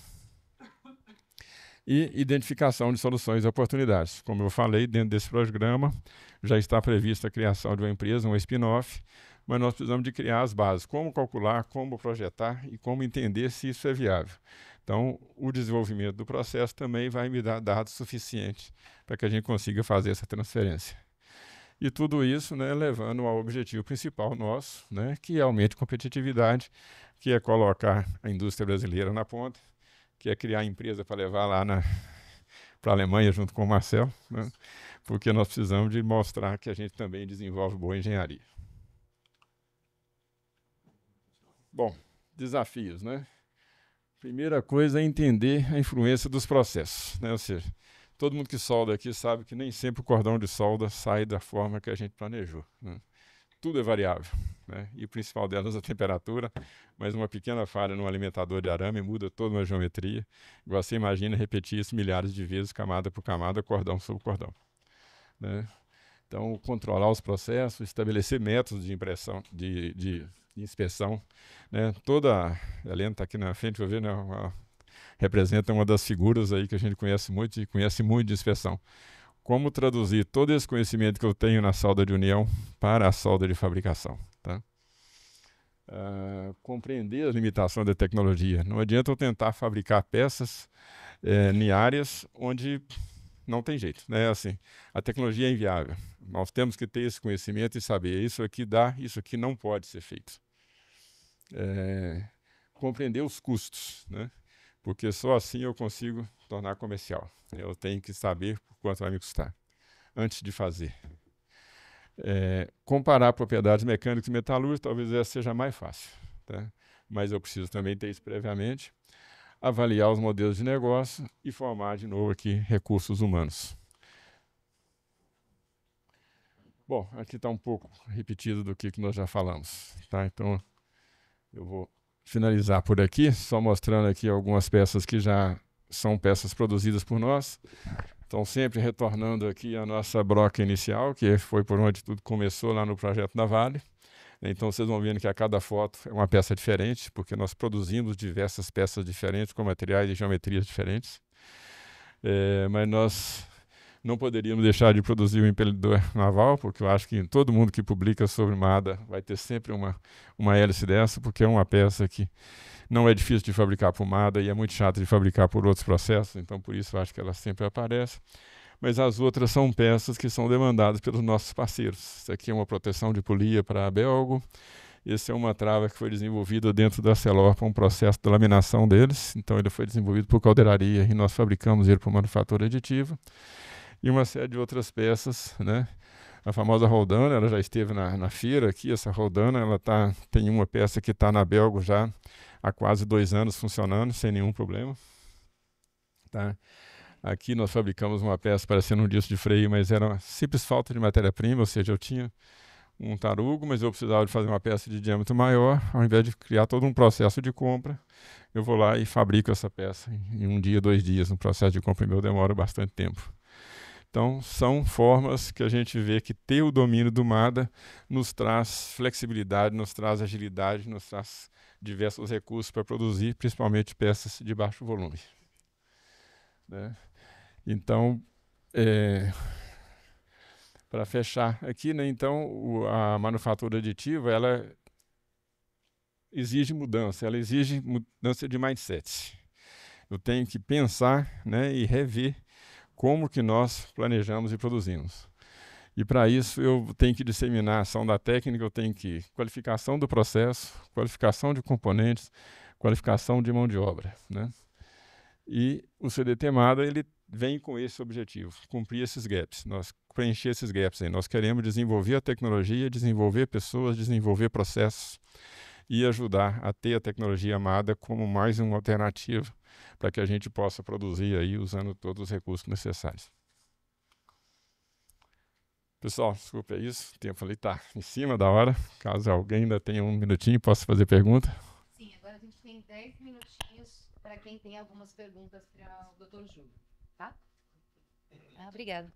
E identificação de soluções e oportunidades. Como eu falei, dentro desse programa já está prevista a criação de uma empresa, um spin-off, mas nós precisamos de criar as bases, como calcular, como projetar e como entender se isso é viável. Então, o desenvolvimento do processo também vai me dar dados suficientes para que a gente consiga fazer essa transferência. E tudo isso, né, levando ao objetivo principal nosso, né, que é aumente a competitividade, que é colocar a indústria brasileira na ponta, que é criar empresa para levar lá para a Alemanha junto com o Marcel, né, porque nós precisamos de mostrar que a gente também desenvolve boa engenharia. Bom, desafios, né? Primeira coisa é entender a influência dos processos, né? Ou seja, todo mundo que solda aqui sabe que nem sempre o cordão de solda sai da forma que a gente planejou, né? Tudo é variável, né? E o principal delas é a temperatura, mas uma pequena falha no alimentador de arame muda toda uma geometria. Você imagina repetir isso milhares de vezes, camada por camada, cordão sobre cordão, né? Então, controlar os processos, estabelecer métodos de impressão, de inspeção, né? A Helena está aqui na frente, vai ver, né? Representa uma das figuras aí que a gente conhece muito e conhece muito de inspeção. Como traduzir todo esse conhecimento que eu tenho na solda de união para a solda de fabricação, tá? Compreender as limitações da tecnologia. Não adianta eu tentar fabricar peças em áreas onde não tem jeito, né? Assim, a tecnologia é inviável. Nós temos que ter esse conhecimento e saber isso aqui dá, isso aqui não pode ser feito. Compreender os custos, né? Porque só assim eu consigo tornar comercial. Eu tenho que saber quanto vai me custar antes de fazer. Comparar propriedades mecânicas e metalúrgicas, talvez essa seja mais fácil, tá? Mas eu preciso também ter isso previamente. Avaliar os modelos de negócio e formar de novo aqui recursos humanos. Bom, aqui está um pouco repetido do que nós já falamos, tá? Então, eu vou finalizar por aqui, só mostrando aqui algumas peças que já são peças produzidas por nós. Então, sempre retornando aqui a nossa broca inicial, que foi por onde tudo começou lá no projeto da Vale. Então, vocês vão vendo que a cada foto é uma peça diferente, porque nós produzimos diversas peças diferentes, com materiais e geometrias diferentes. Mas nós não poderíamos deixar de produzir o impelidor naval, porque eu acho que todo mundo que publica sobre MADA vai ter sempre uma hélice dessa, porque é uma peça que não é difícil de fabricar por MADA e é muito chato de fabricar por outros processos, então por isso eu acho que ela sempre aparece. Mas as outras são peças que são demandadas pelos nossos parceiros. Isso aqui é uma proteção de polia para a Belgo. Essa é uma trava que foi desenvolvida dentro da Celor para um processo de laminação deles. Então ele foi desenvolvido por caldeiraria e nós fabricamos ele para manufatura aditiva. E uma série de outras peças, né? A famosa Roldana, ela já esteve na feira aqui. Essa Roldana, tem uma peça que está na Belgo já há quase 2 anos funcionando, sem nenhum problema. Tá? Aqui nós fabricamos uma peça parecendo um disco de freio, mas era uma simples falta de matéria-prima, ou seja, eu tinha um tarugo, mas eu precisava de fazer uma peça de diâmetro maior. Ao invés de criar todo um processo de compra, eu vou lá e fabrico essa peça em 1 dia, 2 dias. Um processo de compra meu demora bastante tempo. Então, são formas que a gente vê que ter o domínio do MADA nos traz flexibilidade, nos traz agilidade, nos traz diversos recursos para produzir, principalmente peças de baixo volume, né? Então, para fechar aqui, né, então, a manufatura aditiva, ela exige mudança, ela exige mudança de mindset. Eu tenho que pensar, né, e rever como que nós planejamos e produzimos. E para isso eu tenho que disseminar a ação da técnica, eu tenho que qualificação do processo, qualificação de componentes, qualificação de mão de obra, né? E o CDT MADA, ele vem com esse objetivo, cumprir esses gaps, nós preencher esses gaps aí. Nós queremos desenvolver a tecnologia, desenvolver pessoas, desenvolver processos e ajudar a ter a tecnologia MADA como mais uma alternativa para que a gente possa produzir aí usando todos os recursos necessários. Pessoal, desculpa, é isso. O tempo ali está em cima da hora. Caso alguém ainda tenha 1 minutinho, posso fazer pergunta? Sim, agora a gente tem 10 minutinhos para quem tem algumas perguntas para o Dr. Júlio, tá? Obrigada.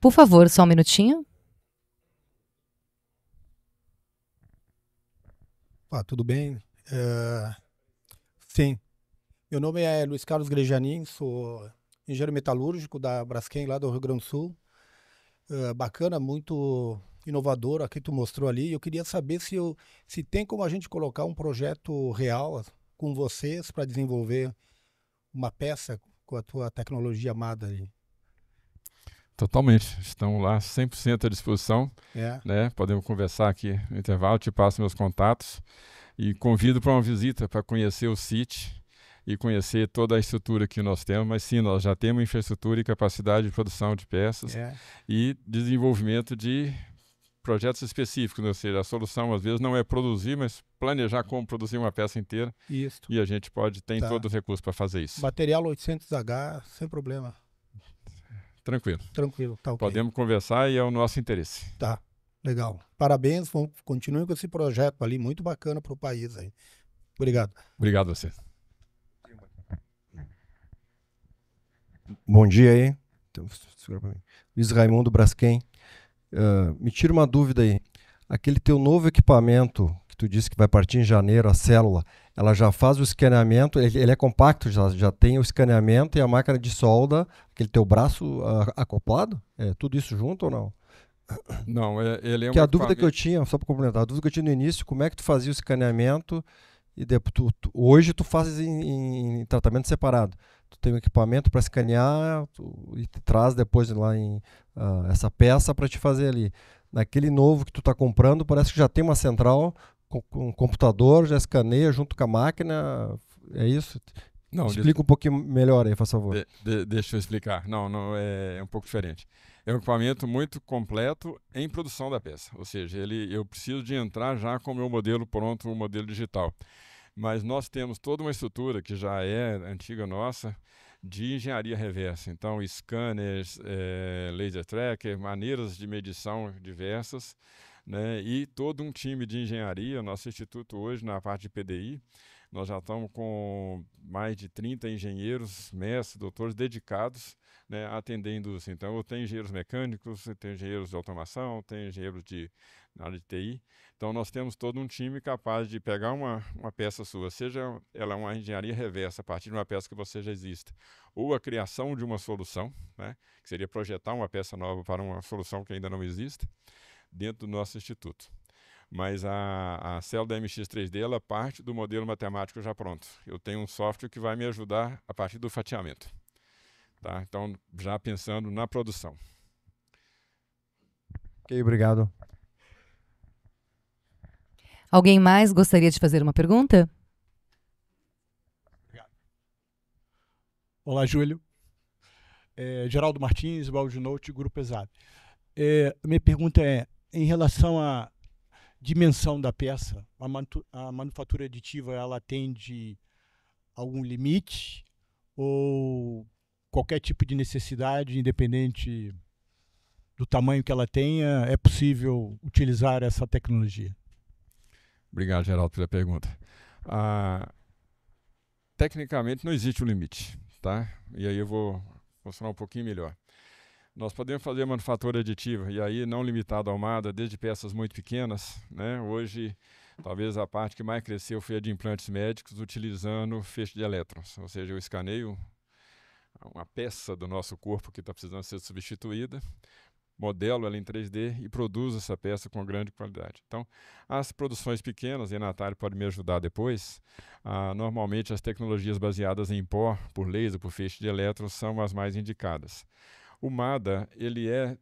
Por favor, só um minutinho. Tudo bem? Sim. Meu nome é Luiz Carlos Grejanin, sou engenheiro metalúrgico da Braskem, lá do Rio Grande do Sul. bacana, muito inovadora que tu mostrou ali. Eu queria saber se tem como a gente colocar um projeto real com vocês para desenvolver uma peça com a tua tecnologia amada ali. Totalmente. Estão lá 100% à disposição. É. Né? Podemos conversar aqui no intervalo, te passo meus contatos e convido para uma visita para conhecer o site e conhecer toda a estrutura que nós temos, mas sim, nós já temos infraestrutura e capacidade de produção de peças e desenvolvimento de projetos específicos, né? Ou seja, a solução às vezes não é produzir, mas planejar como produzir uma peça inteira. Isso. E a gente tem todos os recursos para fazer isso. Material 800H, sem problema. Tranquilo. Tranquilo, tá ok. Podemos conversar e é o nosso interesse. Tá, legal. Parabéns, continuem com esse projeto ali, muito bacana para o país aí. Obrigado. Obrigado a você. Bom dia aí. Luiz Raimundo Braskem. Me tira uma dúvida aí. Aquele teu novo equipamento, que tu disse que vai partir em janeiro, a célula, ela já faz o escaneamento, ele é compacto, já tem o escaneamento e a máquina de solda, aquele teu braço acoplado? É tudo isso junto ou não? Não, ele é um que a dúvida que eu tinha, só para complementar, a dúvida que eu tinha no início, como é que tu fazia o escaneamento e depois hoje tu fazes em tratamento separado. Tu tem um equipamento para escanear e te traz depois lá essa peça para te fazer ali. Naquele novo que tu está comprando, parece que já tem uma central com um computador, já escaneia junto com a máquina. É isso? Não, explica um pouquinho melhor aí, por favor. Deixa eu explicar. Não, é um pouco diferente. É um equipamento muito completo em produção da peça. Ou seja, eu preciso de entrar já com o meu modelo pronto, o modelo digital. Mas nós temos toda uma estrutura que já é antiga nossa de engenharia reversa. Então, scanners, laser tracker, maneiras de medição diversas, né? E todo um time de engenharia. Nosso instituto hoje, na parte de PDI, nós já estamos com mais de 30 engenheiros, mestres, doutores dedicados, né, a atender a indústria. Então, eu tenho engenheiros mecânicos, eu tenho engenheiros de automação, tenho engenheiros na área de TI. Então, nós temos todo um time capaz de pegar uma peça sua, seja ela uma engenharia reversa, a partir de uma peça que você já existe, ou a criação de uma solução, né, que seria projetar uma peça nova para uma solução que ainda não existe, dentro do nosso instituto. Mas a célula da MX3D, ela parte do modelo matemático já pronto. Eu tenho um software que vai me ajudar a partir do fatiamento. Tá? Então, já pensando na produção. Ok, obrigado. Alguém mais gostaria de fazer uma pergunta? Obrigado. Olá, Júlio. Geraldo Martins, Baldinote, Grupo Exab. Minha pergunta é, em relação à dimensão da peça, a manufatura aditiva, ela atende algum limite ou qualquer tipo de necessidade, independente do tamanho que ela tenha, é possível utilizar essa tecnologia? Obrigado, Geraldo, pela pergunta. Tecnicamente não existe um limite, tá? E aí eu vou mostrar um pouquinho melhor. Nós podemos fazer manufatura aditiva, e aí não limitado ao MADA, desde peças muito pequenas, né? Hoje, talvez a parte que mais cresceu foi a de implantes médicos, utilizando feixe de elétrons. Ou seja, eu escaneio uma peça do nosso corpo que está precisando ser substituída, modelo ela em 3D e produzo essa peça com grande qualidade. Então, as produções pequenas, e a Natália pode me ajudar depois, normalmente as tecnologias baseadas em pó, por laser, por feixe de elétrons, são as mais indicadas. O MADA, ele é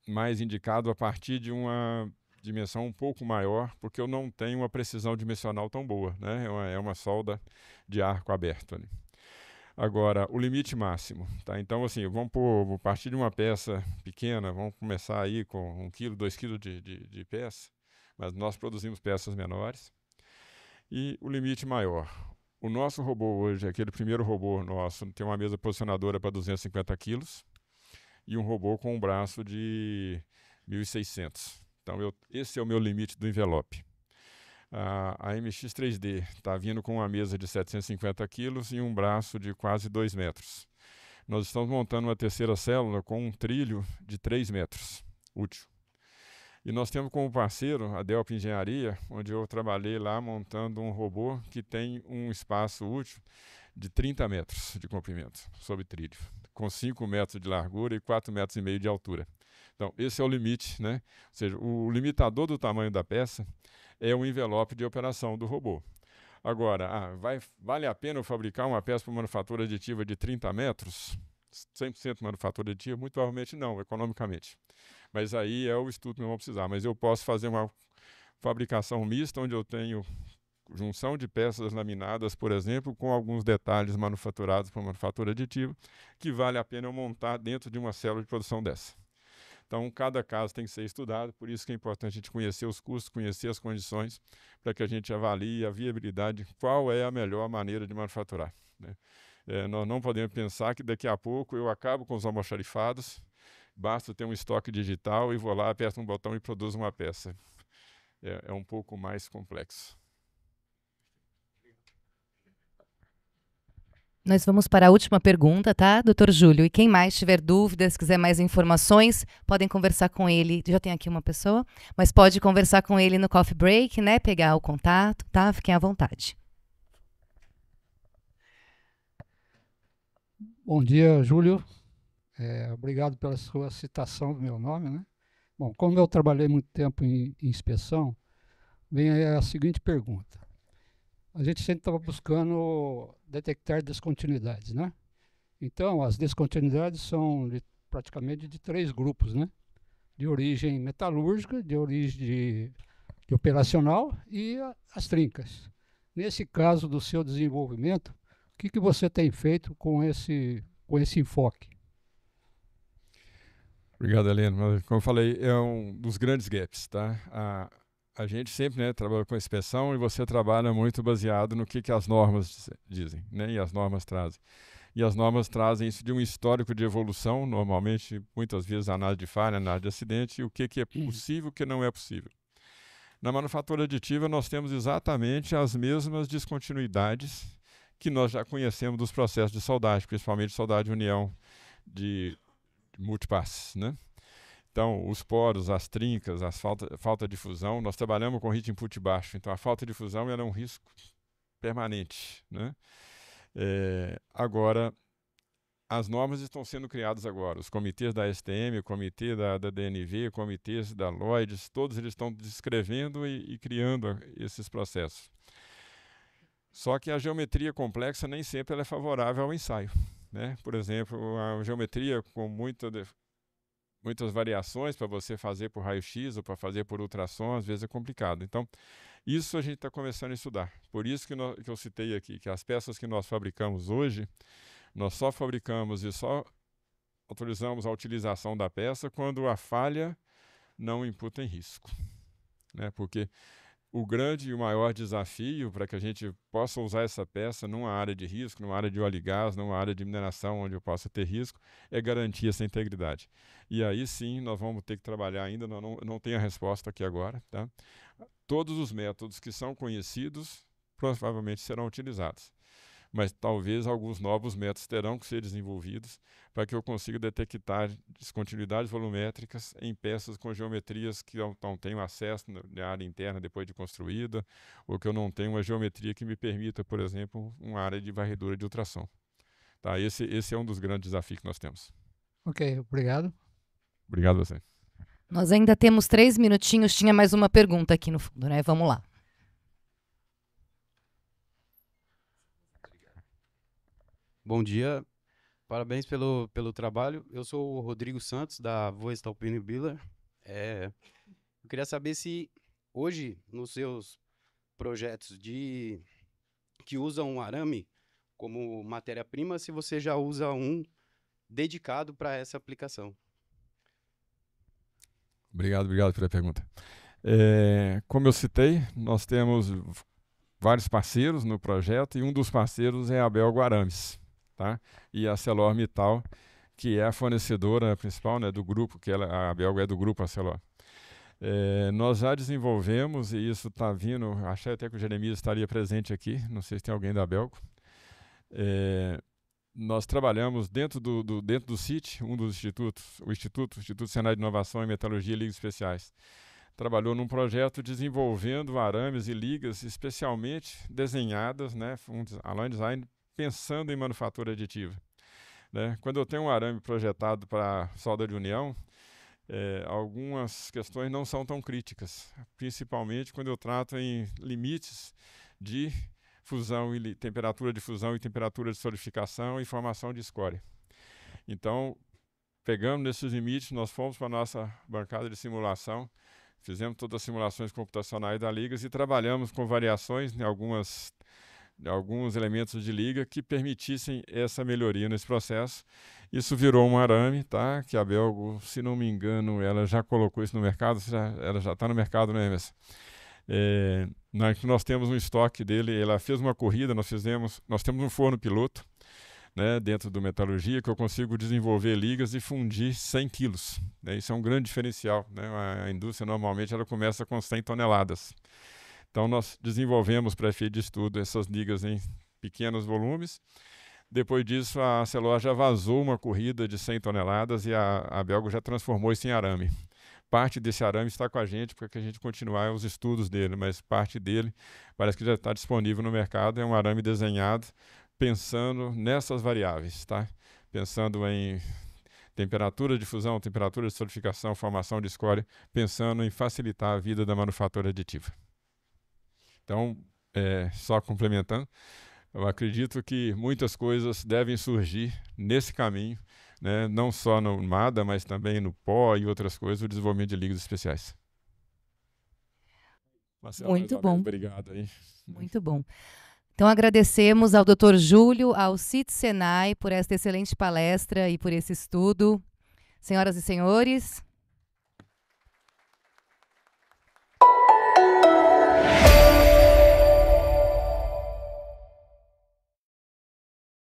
mais indicado a partir de uma dimensão um pouco maior, porque eu não tenho uma precisão dimensional tão boa, né? É uma solda de arco aberto ali. Agora, o limite máximo, tá? Então, assim, vamos partir de uma peça pequena, vamos começar aí com 1 kg, 2 kg de peça, mas nós produzimos peças menores. E o limite maior. O nosso robô hoje, aquele primeiro robô nosso, tem uma mesa posicionadora para 250 kg e um robô com um braço de 1.600. Então, esse é o meu limite do envelope. A MX3D está vindo com uma mesa de 750 quilos e um braço de quase 2 metros. Nós estamos montando uma terceira célula com um trilho de 3 metros, útil. E nós temos como parceiro a Delp Engenharia, onde eu trabalhei lá montando um robô que tem um espaço útil de 30 metros de comprimento, sob trilho, com 5 metros de largura e 4,5 metros de altura. Então, esse é o limite, né? Ou seja, o limitador do tamanho da peça é o envelope de operação do robô. Agora, vale a pena eu fabricar uma peça para manufatura aditiva de 30 metros? 100% manufatura aditiva? Muito provavelmente não, economicamente. Mas aí é o estudo que nós vamos precisar. Mas eu posso fazer uma fabricação mista, onde eu tenho junção de peças laminadas, por exemplo, com alguns detalhes manufaturados para manufatura aditiva, que vale a pena eu montar dentro de uma célula de produção dessa. Então, cada caso tem que ser estudado, por isso que é importante a gente conhecer os custos, conhecer as condições, para que a gente avalie a viabilidade, qual é a melhor maneira de manufaturar, né? Nós não podemos pensar que daqui a pouco eu acabo com os almoxarifados, basta ter um estoque digital e vou lá, aperto um botão e produzo uma peça. É um pouco mais complexo. Nós vamos para a última pergunta, tá, doutor Júlio? E quem mais tiver dúvidas, quiser mais informações, podem conversar com ele. Já tem aqui uma pessoa, mas pode conversar com ele no coffee break, né? Pegar o contato, tá? Fiquem à vontade. Bom dia, Júlio. Obrigado pela sua citação do meu nome, né? Bom, como eu trabalhei muito tempo em inspeção, vem aí a seguinte pergunta. A gente sempre estava buscando detectar descontinuidades, né? Então, as descontinuidades são praticamente de 3 grupos, né? De origem metalúrgica, de origem de operacional e as trincas. Nesse caso do seu desenvolvimento, o que você tem feito com esse enfoque? Obrigado, Helena. Como eu falei, é um dos grandes gaps, tá? A gente sempre, né, trabalha com inspeção e você trabalha muito baseado no que as normas dizem, né, e as normas trazem. E as normas trazem isso de um histórico de evolução, normalmente, muitas vezes, análise de falha, análise de acidente, e o que é possível e o que não é possível. Na manufatura aditiva, nós temos exatamente as mesmas descontinuidades que nós já conhecemos dos processos de soldagem, principalmente soldagem de união de multipasses, né? Então, os poros, as trincas, falta de fusão, nós trabalhamos com heat input baixo, então a falta de fusão ela é um risco permanente, né? Agora, as normas estão sendo criadas agora, os comitês da STM, o comitê da DNV, comitês da Lloyds, todos eles estão descrevendo e criando esses processos. Só que a geometria complexa nem sempre ela é favorável ao ensaio, né? Por exemplo, a geometria com muitas variações para você fazer por raio-x ou para fazer por ultrassom, às vezes é complicado. Então, isso a gente está começando a estudar. Por isso que eu citei aqui, que as peças que nós fabricamos hoje, nós só fabricamos e só autorizamos a utilização da peça quando a falha não imputa em risco, né? Porque o grande e o maior desafio para que a gente possa usar essa peça numa área de risco, numa área de óleo e gás, numa área de mineração onde eu possa ter risco, é garantir essa integridade. E aí sim, nós vamos ter que trabalhar ainda, não tenho a resposta aqui agora, tá? Todos os métodos que são conhecidos provavelmente serão utilizados. Mas talvez alguns novos métodos terão que ser desenvolvidos para que eu consiga detectar descontinuidades volumétricas em peças com geometrias que eu não tenho acesso na área interna depois de construída, ou que eu não tenho uma geometria que me permita, por exemplo, uma área de varredura de ultrassom. Tá? Esse é um dos grandes desafios que nós temos. Ok, obrigado. Obrigado a você. Nós ainda temos 3 minutinhos, tinha mais uma pergunta aqui no fundo, né? Vamos lá. Bom dia, parabéns pelo trabalho. Eu sou o Rodrigo Santos, da Voestalpine Biller. Eu queria saber se hoje, nos seus projetos que usam um arame como matéria-prima, se você já usa um dedicado para essa aplicação. Obrigado pela pergunta. Como eu citei, nós temos vários parceiros no projeto e um dos parceiros é a Belgo Arames, tá? E a ArcelorMittal, que é a fornecedora principal, né, do grupo, a Belgo é do grupo Arcelor. Nós já desenvolvemos, e isso está vindo, achei até que o Jeremias estaria presente aqui, não sei se tem alguém da Belgo. Nós trabalhamos dentro do CIT, um dos institutos, o Instituto Senai de Inovação em Metalurgia e Ligas Especiais. Trabalhou num projeto desenvolvendo arames e ligas especialmente desenhadas, né, a line design, pensando em manufatura aditiva, né? Quando eu tenho um arame projetado para solda de união, algumas questões não são tão críticas, principalmente quando eu trato em limites de fusão e temperatura de fusão e temperatura de solidificação e formação de escória. Então, pegando nesses limites, nós fomos para a nossa bancada de simulação, fizemos todas as simulações computacionais da ligas e trabalhamos com variações em alguns elementos de liga que permitissem essa melhoria nesse processo. Isso virou um arame, tá? Que a Belgo, se não me engano, ela já colocou isso no mercado, ela já está no mercado, né, Emerson? Nós temos um estoque dele, ela fez uma corrida, nós temos um forno piloto, né, dentro do Metalurgia, que eu consigo desenvolver ligas e fundir 100 quilos. Né? Isso é um grande diferencial. Né? A indústria normalmente ela começa com 100 toneladas. Então nós desenvolvemos para efeito de estudo essas ligas em pequenos volumes. Depois disso a Celor já vazou uma corrida de 100 toneladas e a Belgo já transformou isso em arame. Parte desse arame está com a gente para que a gente continuar os estudos dele, mas parte dele parece que já está disponível no mercado. É um arame desenhado pensando nessas variáveis, tá? Pensando em temperatura de fusão, temperatura de solidificação, formação de escória, pensando em facilitar a vida da manufatura aditiva. Então, só complementando, eu acredito que muitas coisas devem surgir nesse caminho, né? Não só no MADA, mas também no pó e outras coisas, o desenvolvimento de ligas especiais. Marcelo, muito bom. Obrigado aí. Muito bom. Então agradecemos ao Dr. Júlio, ao CIT Senai por esta excelente palestra e por esse estudo. Senhoras e senhores,